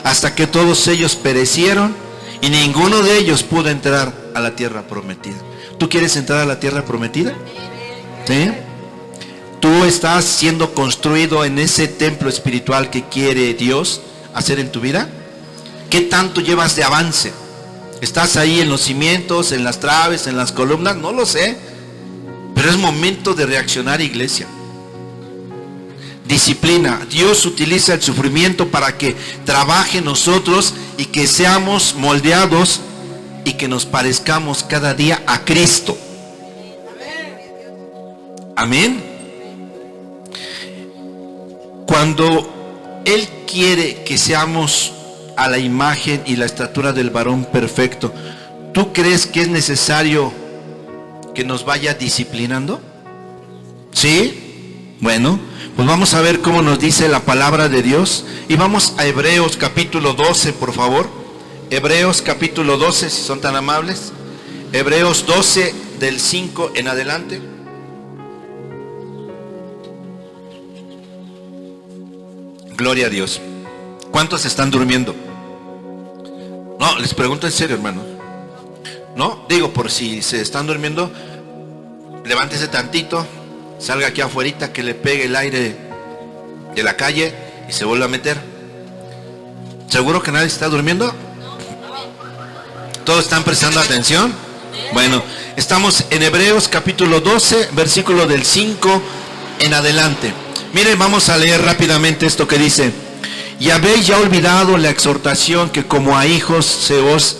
hasta que todos ellos perecieron y ninguno de ellos pudo entrar a la tierra prometida. ¿Tú quieres entrar a la tierra prometida? ¿Sí? ¿Tú estás siendo construido en ese templo espiritual que quiere Dios hacer en tu vida? ¿Qué tanto llevas de avance? ¿Estás ahí en los cimientos, en las traves, en las columnas? No lo sé. Pero es momento de reaccionar, iglesia. Disciplina. Dios utiliza el sufrimiento para que trabaje en nosotros y que seamos moldeados y que nos parezcamos cada día a Cristo. Amén. Cuando Él quiere que seamos a la imagen y la estatura del varón perfecto, ¿tú crees que es necesario que nos vaya disciplinando? ¿Sí? Bueno, pues vamos a ver cómo nos dice la palabra de Dios. Y vamos a Hebreos capítulo 12, por favor. Hebreos capítulo 12, si son tan amables. Hebreos 12 del 5 en adelante. Gloria a Dios. ¿Cuántos están durmiendo? No, les pregunto en serio, hermanos. No, digo, por si se están durmiendo, levántese tantito, salga aquí afuera, que le pegue el aire de la calle y se vuelva a meter. ¿Seguro que nadie está durmiendo? ¿Todos están prestando atención? Bueno, estamos en Hebreos capítulo 12, versículo del 5 en adelante. Miren, vamos a leer rápidamente esto que dice: y habéis ya olvidado la exhortación que como a hijos se os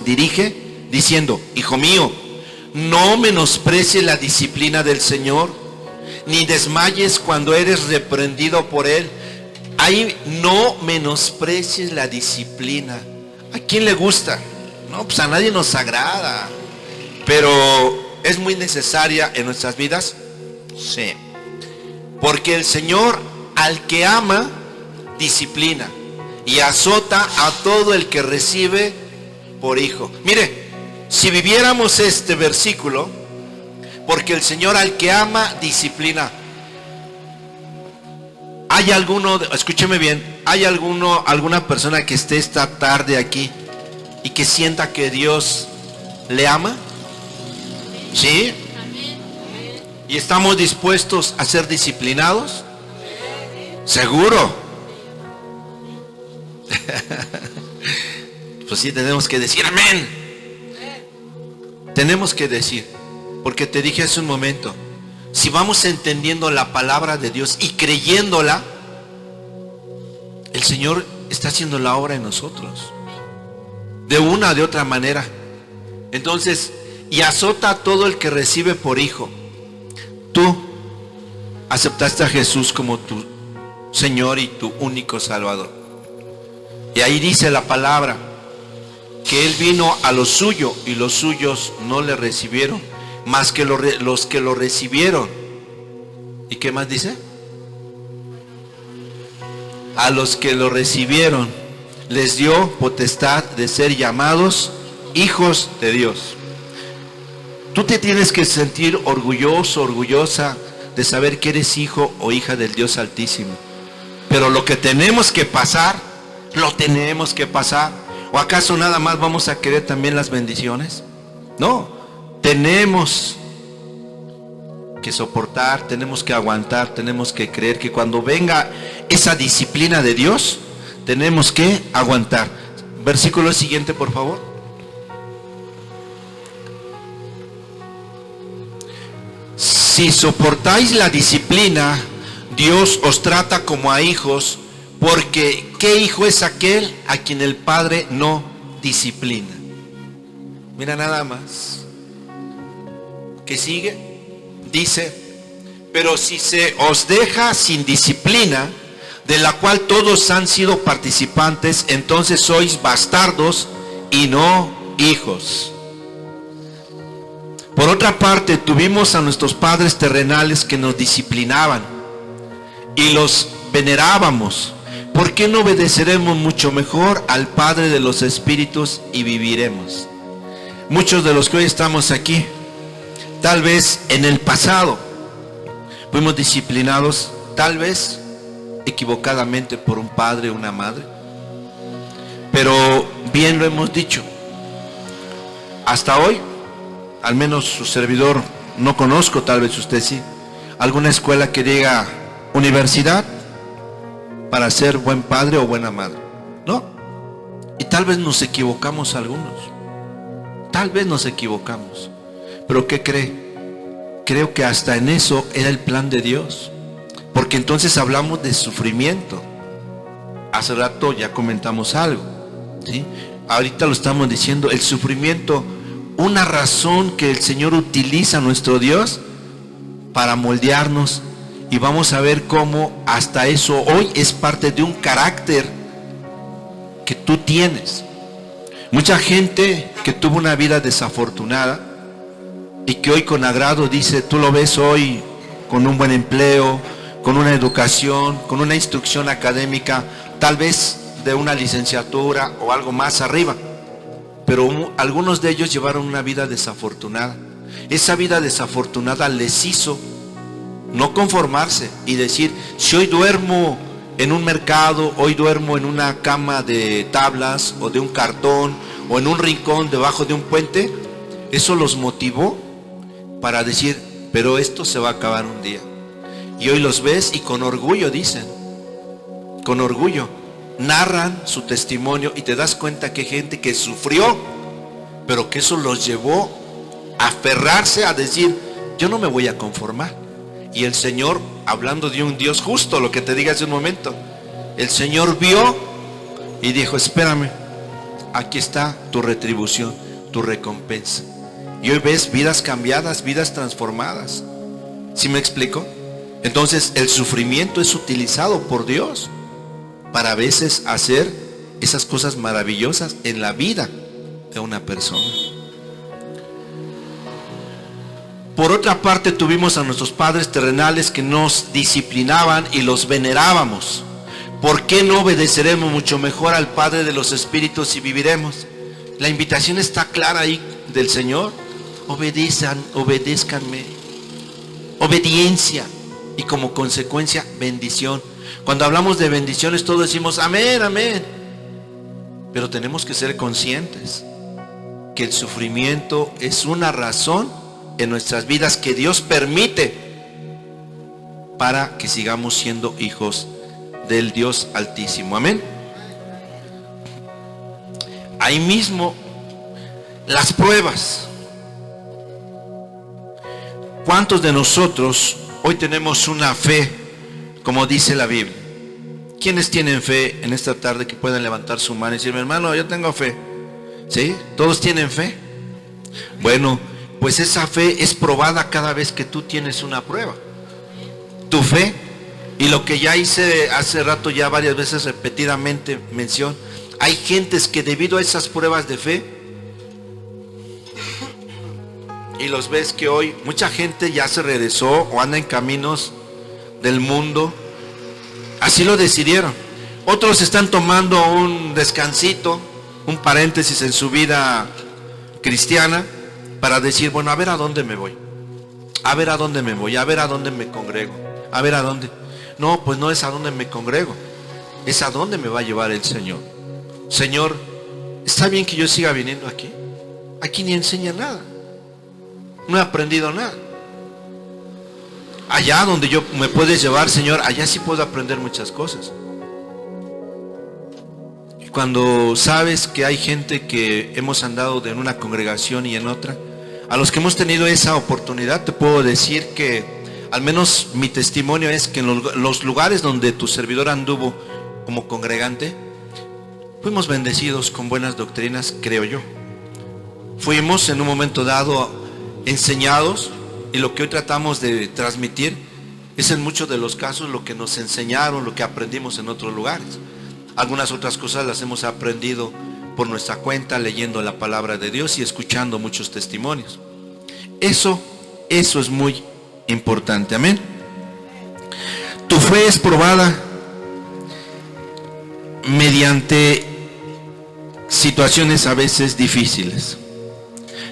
dirige, diciendo: hijo mío, no menosprecies la disciplina del Señor, ni desmayes cuando eres reprendido por Él. Ahí, no menosprecies la disciplina. ¿A quién le gusta? No, pues a nadie nos agrada, pero ¿es muy necesaria en nuestras vidas? Sí. Porque el Señor al que ama, disciplina y azota a todo el que recibe por hijo. Mire, si viviéramos este versículo, porque el Señor al que ama, disciplina. ¿Hay alguno, escúcheme bien, hay alguna persona que esté esta tarde aquí y que sienta que Dios le ama? ¿Sí? ¿Y estamos dispuestos a ser disciplinados? ¿Seguro? Pues sí, tenemos que decir amén. Tenemos que decir, porque te dije hace un momento, si vamos entendiendo la palabra de Dios y creyéndola, el Señor está haciendo la obra en nosotros, de una o de otra manera. Entonces, y azota a todo el que recibe por hijo. Tú aceptaste a Jesús como tu Señor y tu único Salvador. Y ahí dice la palabra que Él vino a lo suyo y los suyos no le recibieron, más que los que lo recibieron ¿Y qué más dice? A los que lo recibieron les dio potestad de ser llamados hijos de Dios. Tú te tienes que sentir orgulloso, orgullosa de saber que eres hijo o hija del Dios Altísimo. Pero lo que tenemos que pasar, lo tenemos que pasar. ¿O acaso nada más vamos a querer también las bendiciones? No, tenemos que soportar, tenemos que aguantar, tenemos que creer que cuando venga esa disciplina de Dios, tenemos que aguantar. Versículo siguiente, por favor. Si soportáis la disciplina, Dios os trata como a hijos, porque ¿qué hijo es aquel a quien el Padre no disciplina? Mira nada más. ¿Qué sigue? Dice, pero si se os deja sin disciplina, de la cual todos han sido participantes, entonces sois bastardos y no hijos. Por otra parte, tuvimos a nuestros padres terrenales que nos disciplinaban y los venerábamos. ¿Por qué no obedeceremos mucho mejor al Padre de los Espíritus y viviremos? Muchos de los que hoy estamos aquí, tal vez en el pasado fuimos disciplinados, tal vez equivocadamente por un padre o una madre, pero bien lo hemos dicho, hasta hoy, al menos su servidor no conozco, tal vez usted sí, alguna escuela que diga universidad para ser buen padre o buena madre, ¿no? Y tal vez nos equivocamos algunos, tal vez nos equivocamos, pero ¿qué cree? Creo que hasta en eso era el plan de Dios, porque entonces hablamos de sufrimiento. Hace rato ya comentamos algo, ¿sí? Ahorita lo estamos diciendo, el sufrimiento, una razón que el Señor utiliza a nuestro Dios para moldearnos, y vamos a ver cómo hasta eso hoy es parte de un carácter que tú tienes. Mucha gente que tuvo una vida desafortunada y que hoy con agrado dice, tú lo ves hoy con un buen empleo, con una educación, con una instrucción académica, tal vez de una licenciatura o algo más arriba, pero algunos de ellos llevaron una vida desafortunada. Esa vida desafortunada les hizo no conformarse y decir, si hoy duermo en un mercado, hoy duermo en una cama de tablas o de un cartón o en un rincón debajo de un puente, eso los motivó para decir, pero esto se va a acabar un día. Y hoy los ves y con orgullo dicen, con orgullo narran su testimonio, y te das cuenta que hay gente que sufrió, pero que eso los llevó a aferrarse a decir, yo no me voy a conformar. Y el Señor, hablando de un Dios justo, lo que te dije hace un momento, el Señor vio y dijo, espérame, aquí está tu retribución, tu recompensa. Y hoy ves vidas cambiadas, vidas transformadas. ¿Sí me explico? Entonces el sufrimiento es utilizado por Dios para a veces hacer esas cosas maravillosas en la vida de una persona. Por otra parte, tuvimos a nuestros padres terrenales que nos disciplinaban y los venerábamos. ¿Por qué no obedeceremos mucho mejor al Padre de los Espíritus y viviremos? La invitación está clara ahí del Señor. Obedézcanme. Obediencia. Y como consecuencia, bendición. Cuando hablamos de bendiciones, todos decimos amén, amén. Pero tenemos que ser conscientes que el sufrimiento es una razón en nuestras vidas que Dios permite para que sigamos siendo hijos del Dios Altísimo. Amén. Ahí mismo las pruebas. ¿Cuántos de nosotros hoy tenemos una fe como dice la Biblia? ¿Quiénes tienen fe en esta tarde que puedan levantar su mano y decir, mi hermano, yo tengo fe? ¿Sí? ¿Todos tienen fe? Bueno, pues esa fe es probada cada vez que tú tienes una prueba. Tu fe, y lo que ya hice hace rato ya varias veces repetidamente mención, hay gentes que debido a esas pruebas de fe, y los ves que hoy mucha gente ya se regresó o anda en caminos del mundo. Así lo decidieron. Otros están tomando un descansito, un paréntesis en su vida cristiana para decir, bueno, a ver a dónde me voy. A ver a dónde me voy, a ver a dónde me congrego. A ver a dónde. No, pues no es a dónde me congrego. Es a dónde me va a llevar el Señor. Señor, ¿está bien que yo siga viniendo aquí? Aquí ni enseña nada. No he aprendido nada. Allá donde yo me puedes llevar, Señor, allá sí puedo aprender muchas cosas. Y cuando sabes que hay gente que hemos andado en una congregación y en otra, a los que hemos tenido esa oportunidad, te puedo decir que, al menos mi testimonio es que en los lugares donde tu servidor anduvo como congregante, fuimos bendecidos con buenas doctrinas, creo yo. Fuimos en un momento dado enseñados, y lo que hoy tratamos de transmitir es en muchos de los casos lo que nos enseñaron, lo que aprendimos en otros lugares. Algunas otras cosas las hemos aprendido por nuestra cuenta, leyendo la palabra de Dios y escuchando muchos testimonios. Eso es muy importante, amén. Tu fe es probada mediante situaciones a veces difíciles,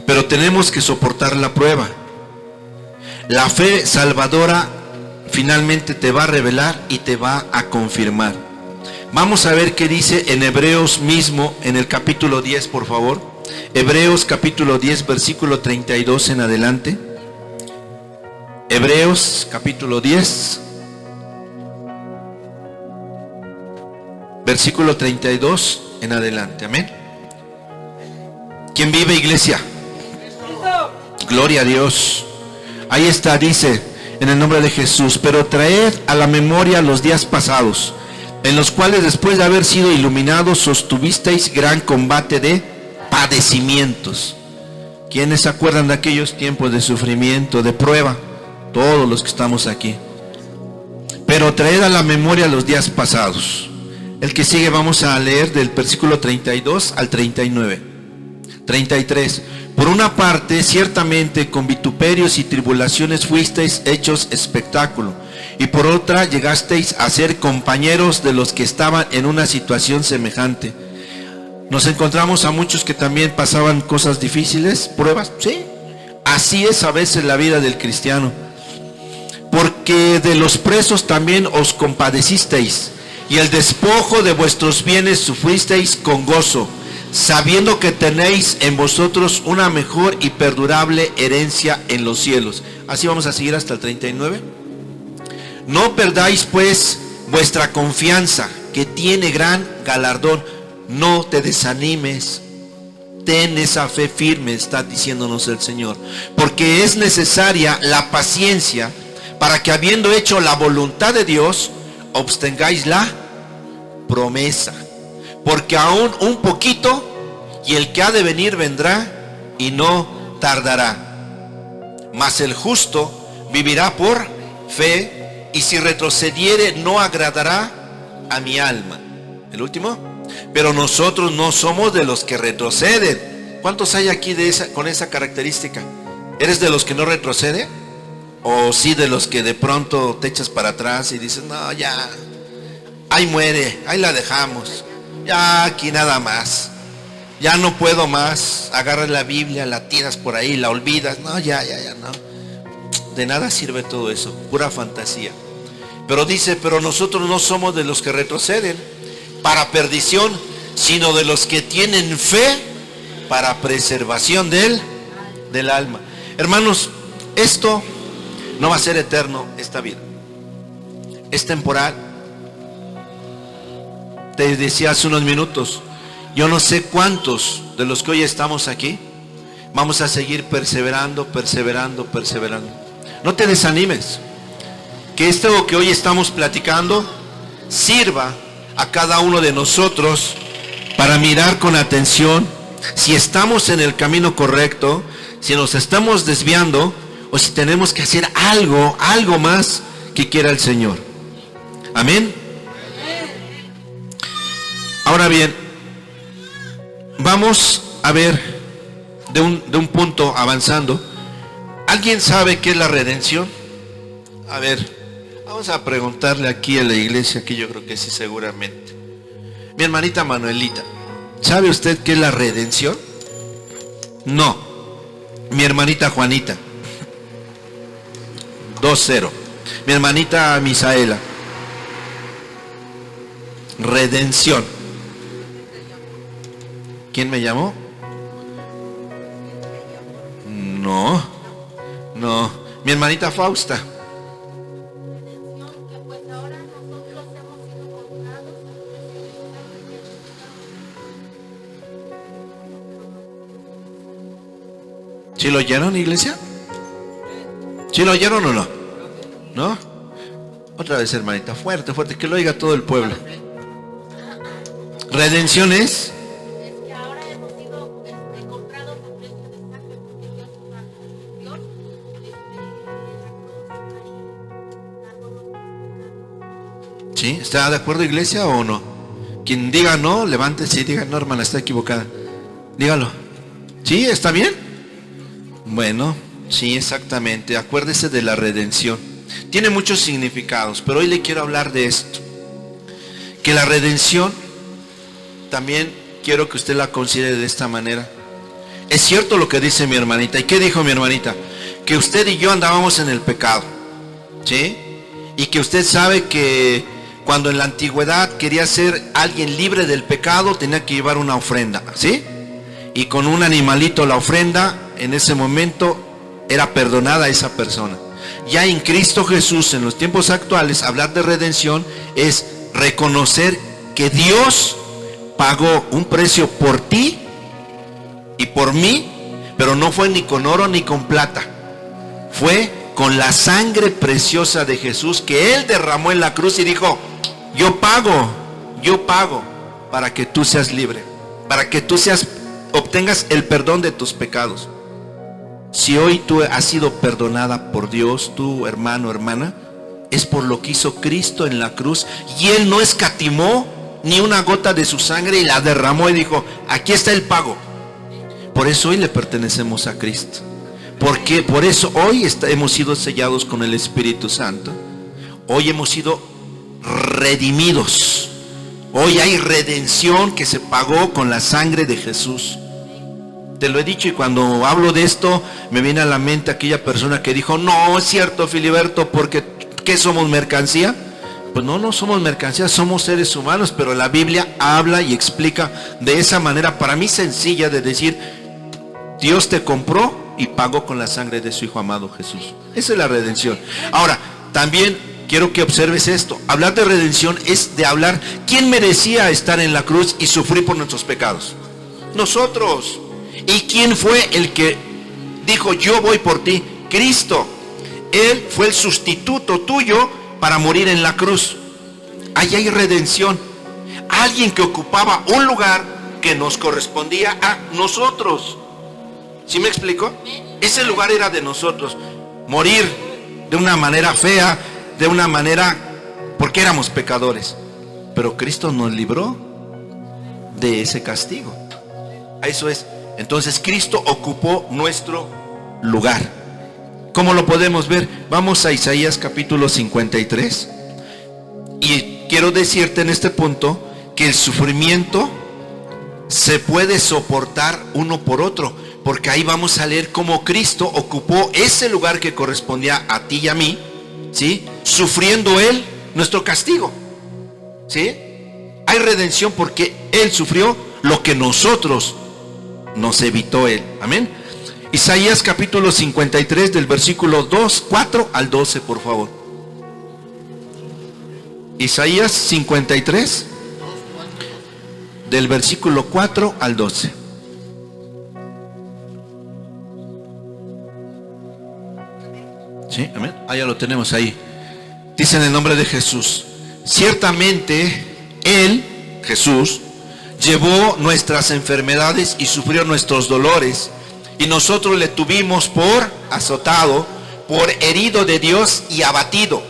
pero tenemos que soportar la prueba. La fe salvadora finalmente te va a revelar y te va a confirmar. Vamos a ver qué dice en Hebreos mismo, en el capítulo 10, por favor. Hebreos capítulo 10, versículo 32 en adelante. Hebreos capítulo 10, versículo 32 en adelante. Amén. ¿Quién vive, iglesia? Gloria a Dios. Ahí está, dice, en el nombre de Jesús: pero traed a la memoria los días pasados, en los cuales después de haber sido iluminados sostuvisteis gran combate de padecimientos. ¿Quiénes se acuerdan de aquellos tiempos de sufrimiento, de prueba? Todos los que estamos aquí. Pero traed a la memoria los días pasados. El que sigue vamos a leer del versículo 32 al 39. 33. Por una parte, ciertamente con vituperios y tribulaciones fuisteis hechos espectáculo, y por otra llegasteis a ser compañeros de los que estaban en una situación semejante. Nos encontramos a muchos que también pasaban cosas difíciles, pruebas, sí. Así es a veces la vida del cristiano. Porque de los presos también os compadecisteis, y el despojo de vuestros bienes sufristeis con gozo, sabiendo que tenéis en vosotros una mejor y perdurable herencia en los cielos. Así vamos a seguir hasta el 39. No perdáis pues vuestra confianza, que tiene gran galardón. No te desanimes, ten esa fe firme, está diciéndonos el Señor, porque es necesaria la paciencia para que, habiendo hecho la voluntad de Dios, obtengáis la promesa. Porque aún un poquito, y el que ha de venir vendrá y no tardará. Mas el justo vivirá por fe, y si retrocediere no agradará a mi alma. El último. Pero nosotros no somos de los que retroceden. ¿Cuántos hay aquí con esa característica? ¿Eres de los que no retrocede? ¿O sí de los que de pronto te echas para atrás y dices, no, ya, ahí muere, ahí la dejamos, ya aquí nada más, ya no puedo más? Agarras la Biblia, la tiras por ahí, la olvidas, no, ya, no. De nada sirve todo eso, pura fantasía. Pero dice, pero nosotros no somos de los que retroceden para perdición, sino de los que tienen fe para preservación del alma. Hermanos, esto no va a ser eterno, esta vida es temporal. Te decía hace unos minutos, yo no sé cuántos de los que hoy estamos aquí vamos a seguir perseverando. No te desanimes. Que esto que hoy estamos platicando sirva a cada uno de nosotros para mirar con atención si estamos en el camino correcto, si nos estamos desviando, o si tenemos que hacer algo más que quiera el Señor. Amén. Ahora bien, vamos a ver de un punto avanzando. ¿Alguien sabe qué es la redención? A ver, Vamos a preguntarle aquí a la iglesia, que yo creo que sí, seguramente. Mi hermanita Manuelita, ¿sabe usted qué es la redención? No. Mi hermanita Juanita, 2-0. Mi hermanita Misaela, redención. ¿Quién me llamó? No, no. Mi hermanita Fausta. ¿Sí lo oyeron, iglesia? ¿Sí lo oyeron o no? ¿No? Otra vez, hermanita, fuerte, fuerte, que lo oiga todo el pueblo. Redención es que ahora hemos sido comprados a precio de sangre, porque Dios ¿sí? ¿Está de acuerdo, iglesia, o no? Quien diga no, levántese y diga no, hermana, está equivocada. Dígalo. ¿Sí? ¿Está bien? Bueno, sí, exactamente. Acuérdese de la redención. Tiene muchos significados, pero hoy le quiero hablar de esto. Que la redención también quiero que usted la considere de esta manera. Es cierto lo que dice mi hermanita. ¿Y qué dijo mi hermanita? Que usted y yo andábamos en el pecado, ¿sí? Y que usted sabe que cuando en la antigüedad quería ser alguien libre del pecado, tenía que llevar una ofrenda, ¿sí? Y con un animalito, la ofrenda, en ese momento era perdonada esa persona. Ya en Cristo Jesús, en los tiempos actuales, hablar de redención es reconocer que Dios pagó un precio por ti y por mí, pero no fue ni con oro ni con plata. Fue con la sangre preciosa de Jesús que Él derramó en la cruz y dijo: yo pago para que tú seas libre, para que tú obtengas el perdón de tus pecados. Si hoy tú has sido perdonada por Dios, tu hermano, hermana, es por lo que hizo Cristo en la cruz, y Él no escatimó ni una gota de su sangre y la derramó y dijo: aquí está el pago. Por eso hoy le pertenecemos a Cristo, porque por eso hoy hemos sido sellados con el Espíritu Santo. Hoy hemos sido redimidos. Hoy hay redención que se pagó con la sangre de Jesús. Te lo he dicho, y cuando hablo de esto me viene a la mente aquella persona que dijo: no es cierto, Filiberto, porque ¿qué somos, mercancía? Pues no somos mercancía, somos seres humanos. Pero la Biblia habla y explica de esa manera, para mí sencilla, de decir: Dios te compró y pagó con la sangre de su Hijo amado Jesús. Esa es la redención. Ahora, también quiero que observes esto. Hablar de redención es de hablar quién merecía estar en la cruz y sufrir por nuestros pecados. Nosotros. ¿Y quién fue el que dijo: yo voy por ti? Cristo. Él fue el sustituto tuyo para morir en la cruz. Ahí hay redención. Alguien que ocupaba un lugar que nos correspondía a nosotros. ¿Sí me explico? Ese lugar era de nosotros. Morir de una manera fea, de una manera, porque éramos pecadores. Pero Cristo nos libró de ese castigo. Eso es. Entonces Cristo ocupó nuestro lugar. ¿Cómo lo podemos ver? Vamos a Isaías capítulo 53. Y quiero decirte en este punto que el sufrimiento se puede soportar uno por otro, porque ahí vamos a leer cómo Cristo ocupó ese lugar que correspondía a ti y a mí, ¿sí? Sufriendo Él nuestro castigo, ¿sí? Hay redención porque Él sufrió lo que nosotros nos evitó Él. Amén. Isaías capítulo 53 del versículo 4 al 12, por favor. Isaías 53 del versículo 4 al 12. ¿Sí? Amén. Ah, ya lo tenemos ahí. Dice en el nombre de Jesús: ciertamente Él, Jesús, llevó nuestras enfermedades y sufrió nuestros dolores, y nosotros le tuvimos por azotado, por herido de Dios y abatido.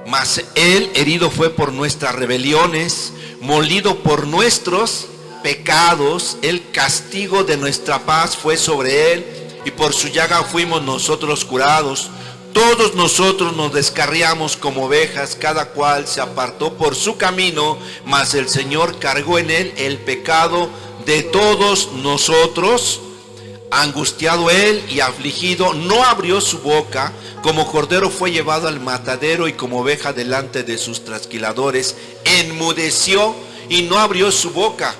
Mas Él herido fue por nuestras rebeliones, molido por nuestros pecados. El castigo de nuestra paz fue sobre Él, y por su llaga fuimos nosotros curados. Todos nosotros nos descarriamos como ovejas, cada cual se apartó por su camino, mas el Señor cargó en él el pecado de todos nosotros. Angustiado él y afligido, no abrió su boca. Como cordero fue llevado al matadero, y como oveja delante de sus trasquiladores, enmudeció y no abrió su boca.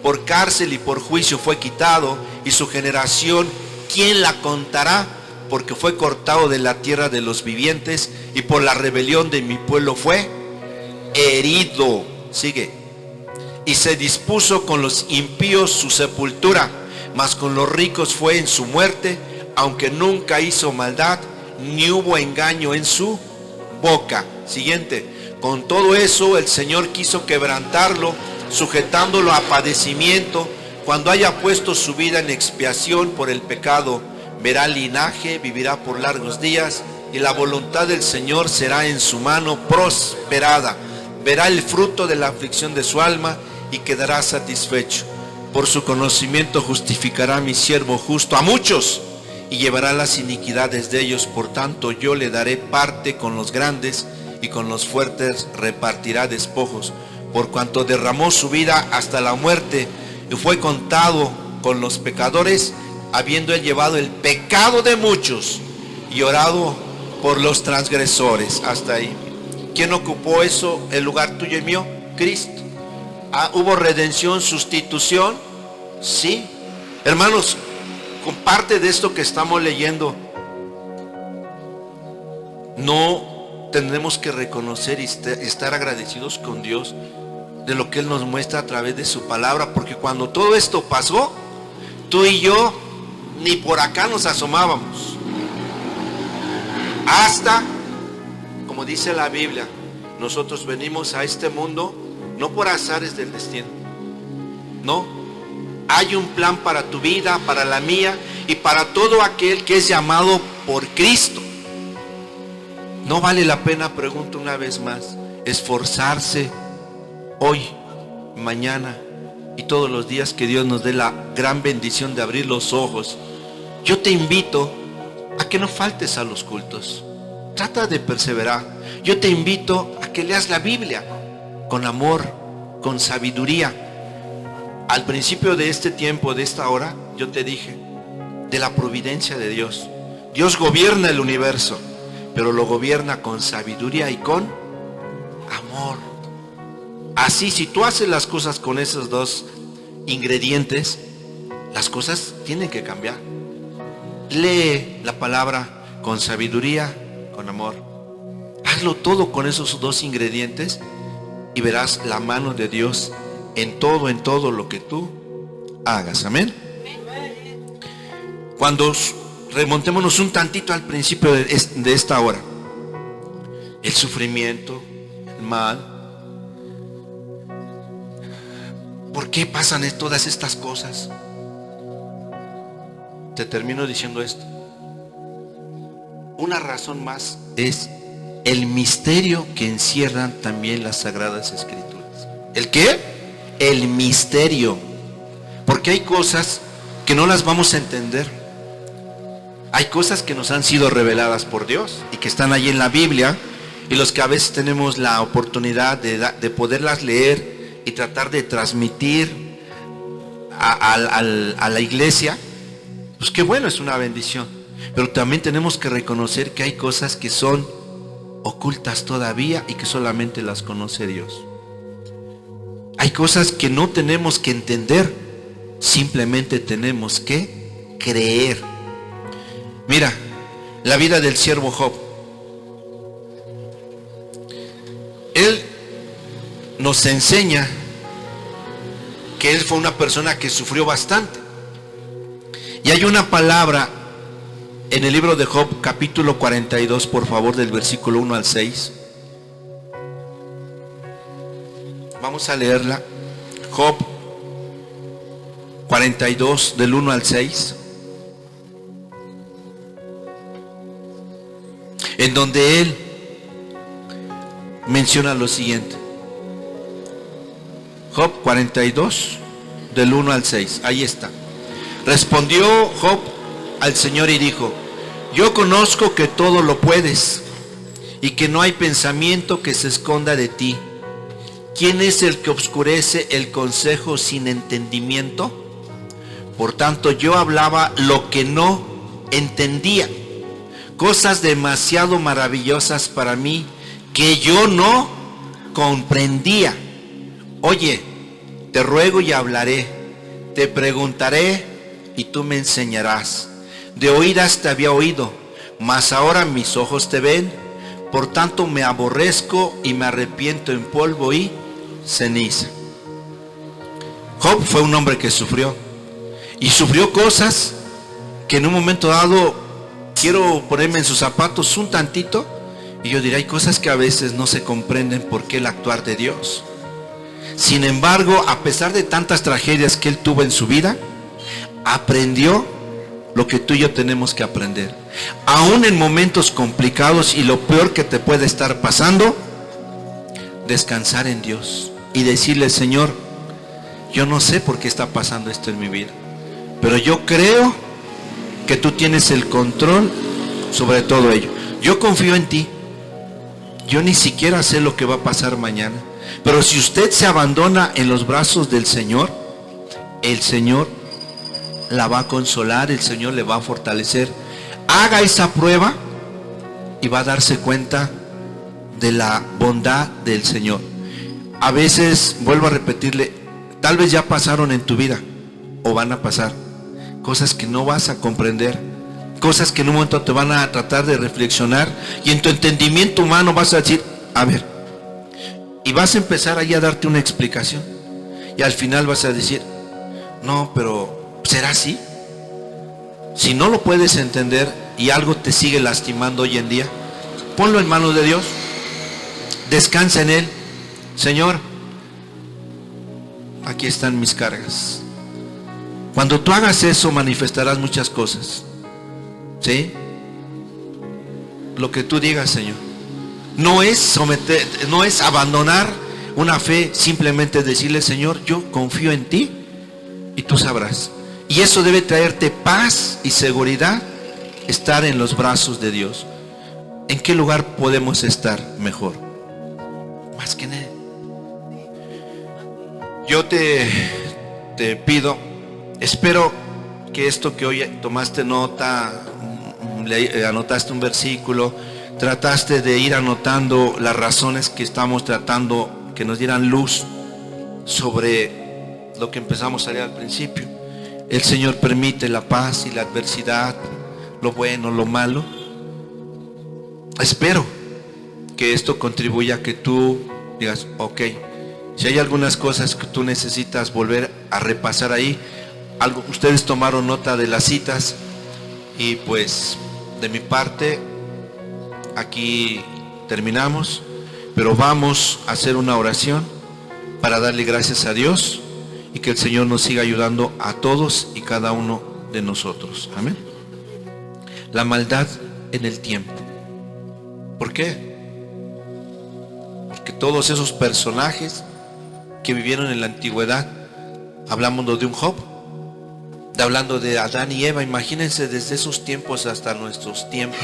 Por cárcel y por juicio fue quitado, y su generación, ¿quién la contará? Porque fue cortado de la tierra de los vivientes, y por la rebelión de mi pueblo fue herido. Sigue. Y se dispuso con los impíos su sepultura, mas con los ricos fue en su muerte, aunque nunca hizo maldad, ni hubo engaño en su boca. Siguiente. Con todo eso el Señor quiso quebrantarlo, sujetándolo a padecimiento. Cuando haya puesto su vida en expiación por el pecado, verá linaje, vivirá por largos días, y la voluntad del Señor será en su mano prosperada. Verá el fruto de la aflicción de su alma y quedará satisfecho. Por su conocimiento justificará a mi siervo justo a muchos, y llevará las iniquidades de ellos. Por tanto yo le daré parte con los grandes, y con los fuertes repartirá despojos. Por cuanto derramó su vida hasta la muerte, y fue contado con los pecadores, habiendo él llevado el pecado de muchos y orado por los transgresores. Hasta ahí. ¿Quién ocupó eso, el lugar tuyo y mío? Cristo. ¿Hubo redención, sustitución? Sí. Hermanos, con parte de esto que estamos leyendo, no tendremos que reconocer y estar agradecidos con Dios de lo que Él nos muestra a través de su palabra, porque cuando todo esto pasó, tú y yo ni por acá nos asomábamos. Hasta, como dice la Biblia, nosotros venimos a este mundo no por azares del destino. No, hay un plan para tu vida, para la mía y para todo aquel que es llamado por Cristo. No vale la pena, pregunto una vez más, esforzarse hoy, mañana y todos los días que Dios nos dé la gran bendición de abrir los ojos. Yo te invito a que no faltes a los cultos. Trata de perseverar. Yo te invito a que leas la Biblia con amor, con sabiduría. Al principio de este tiempo, de esta hora, yo te dije de la providencia de Dios. Dios gobierna el universo, pero lo gobierna con sabiduría y con amor. Así, si tú haces las cosas con esos dos ingredientes, las cosas tienen que cambiar. Lee la palabra con sabiduría, con amor. Hazlo todo con esos dos ingredientes y verás la mano de Dios en todo lo que tú hagas. Amén. Cuando remontémonos un tantito al principio de esta hora, el sufrimiento, el mal. ¿Por qué pasan todas estas cosas? Te termino diciendo esto. Una razón más es el misterio que encierran también las Sagradas Escrituras. ¿El qué? El misterio. Porque hay cosas que no las vamos a entender. Hay cosas que nos han sido reveladas por Dios y que están ahí en la Biblia, y los que a veces tenemos la oportunidad de poderlas leer y tratar de transmitir a la iglesia, pues qué bueno, es una bendición. Pero también tenemos que reconocer que hay cosas que son ocultas todavía y que solamente las conoce Dios. Hay cosas que no tenemos que entender, simplemente tenemos que creer. Mira, la vida del siervo Job. Él nos enseña que él fue una persona que sufrió bastante. Y hay una palabra en el libro de Job, capítulo 42, por favor, del versículo 1 al 6. Vamos a leerla. Job 42, del 1 al 6. En donde él menciona lo siguiente. Job 42, del 1 al 6. Ahí está. Respondió Job al Señor y dijo: Yo conozco que todo lo puedes y que no hay pensamiento que se esconda de ti. ¿Quién es el que obscurece el consejo sin entendimiento? Por tanto, yo hablaba lo que no entendía, cosas demasiado maravillosas para mí que yo no comprendía. Oye, te ruego y hablaré, te preguntaré y tú me enseñarás. De oídas te había oído, mas ahora mis ojos te ven. Por tanto me aborrezco y me arrepiento en polvo y ceniza. Job fue un hombre que sufrió. Y sufrió cosas que en un momento dado, quiero ponerme en sus zapatos un tantito, y yo diré, hay cosas que a veces no se comprenden por qué el actuar de Dios. Sin embargo, a pesar de tantas tragedias que él tuvo en su vida, aprendió lo que tú y yo tenemos que aprender. Aún en momentos complicados y lo peor que te puede estar pasando, descansar en Dios y decirle, Señor, yo no sé por qué está pasando esto en mi vida, pero yo creo que tú tienes el control sobre todo ello. Yo confío en ti. Yo ni siquiera sé lo que va a pasar mañana, pero si usted se abandona en los brazos del Señor, el Señor la va a consolar, el Señor le va a fortalecer. Haga esa prueba y va a darse cuenta de la bondad del Señor. A veces, vuelvo a repetirle, tal vez ya pasaron en tu vida o van a pasar cosas que no vas a comprender, cosas que en un momento te van a tratar de reflexionar y en tu entendimiento humano vas a decir, a ver, y vas a empezar ahí a darte una explicación y al final vas a decir, no, pero ¿será así? Si no lo puedes entender y algo te sigue lastimando hoy en día, ponlo en manos de Dios, descansa en Él. Señor, aquí están mis cargas. Cuando tú hagas eso, manifestarás muchas cosas, ¿sí? Lo que tú digas, Señor. No es abandonar una fe, simplemente decirle, Señor, yo confío en ti y tú sabrás. Y eso debe traerte paz y seguridad, estar en los brazos de Dios. ¿En qué lugar podemos estar mejor? Más que en Él. Yo te pido, espero que esto que hoy tomaste nota, anotaste un versículo, trataste de ir anotando las razones que estamos tratando, que nos dieran luz sobre lo que empezamos a leer al principio. El Señor permite la paz y la adversidad, lo bueno, lo malo. Espero que esto contribuya a que tú digas, ok, si hay algunas cosas que tú necesitas volver a repasar ahí, ustedes tomaron nota de las citas y pues de mi parte aquí terminamos, pero vamos a hacer una oración para darle gracias a Dios y que el Señor nos siga ayudando a todos y cada uno de nosotros. Amén. La maldad en el tiempo. ¿Por qué? Porque todos esos personajes que vivieron en la antigüedad, hablamos de un Job, hablando de Adán y Eva, imagínense desde esos tiempos hasta nuestros tiempos,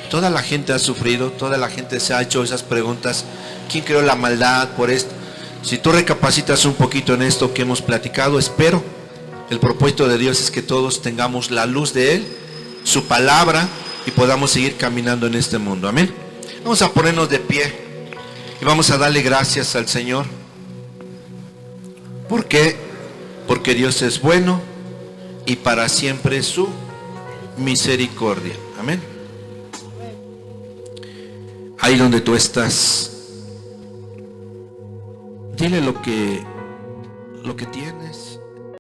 toda la gente ha sufrido, toda la gente se ha hecho esas preguntas, ¿quién creó la maldad por esto? Si tú recapacitas un poquito en esto que hemos platicado, espero, el propósito de Dios es que todos tengamos la luz de Él, su palabra, y podamos seguir caminando en este mundo. Amén. Vamos a ponernos de pie y vamos a darle gracias al Señor. ¿Por qué? Porque Dios es bueno y para siempre su misericordia. Amén. Ahí donde tú estás, dile lo que tienes.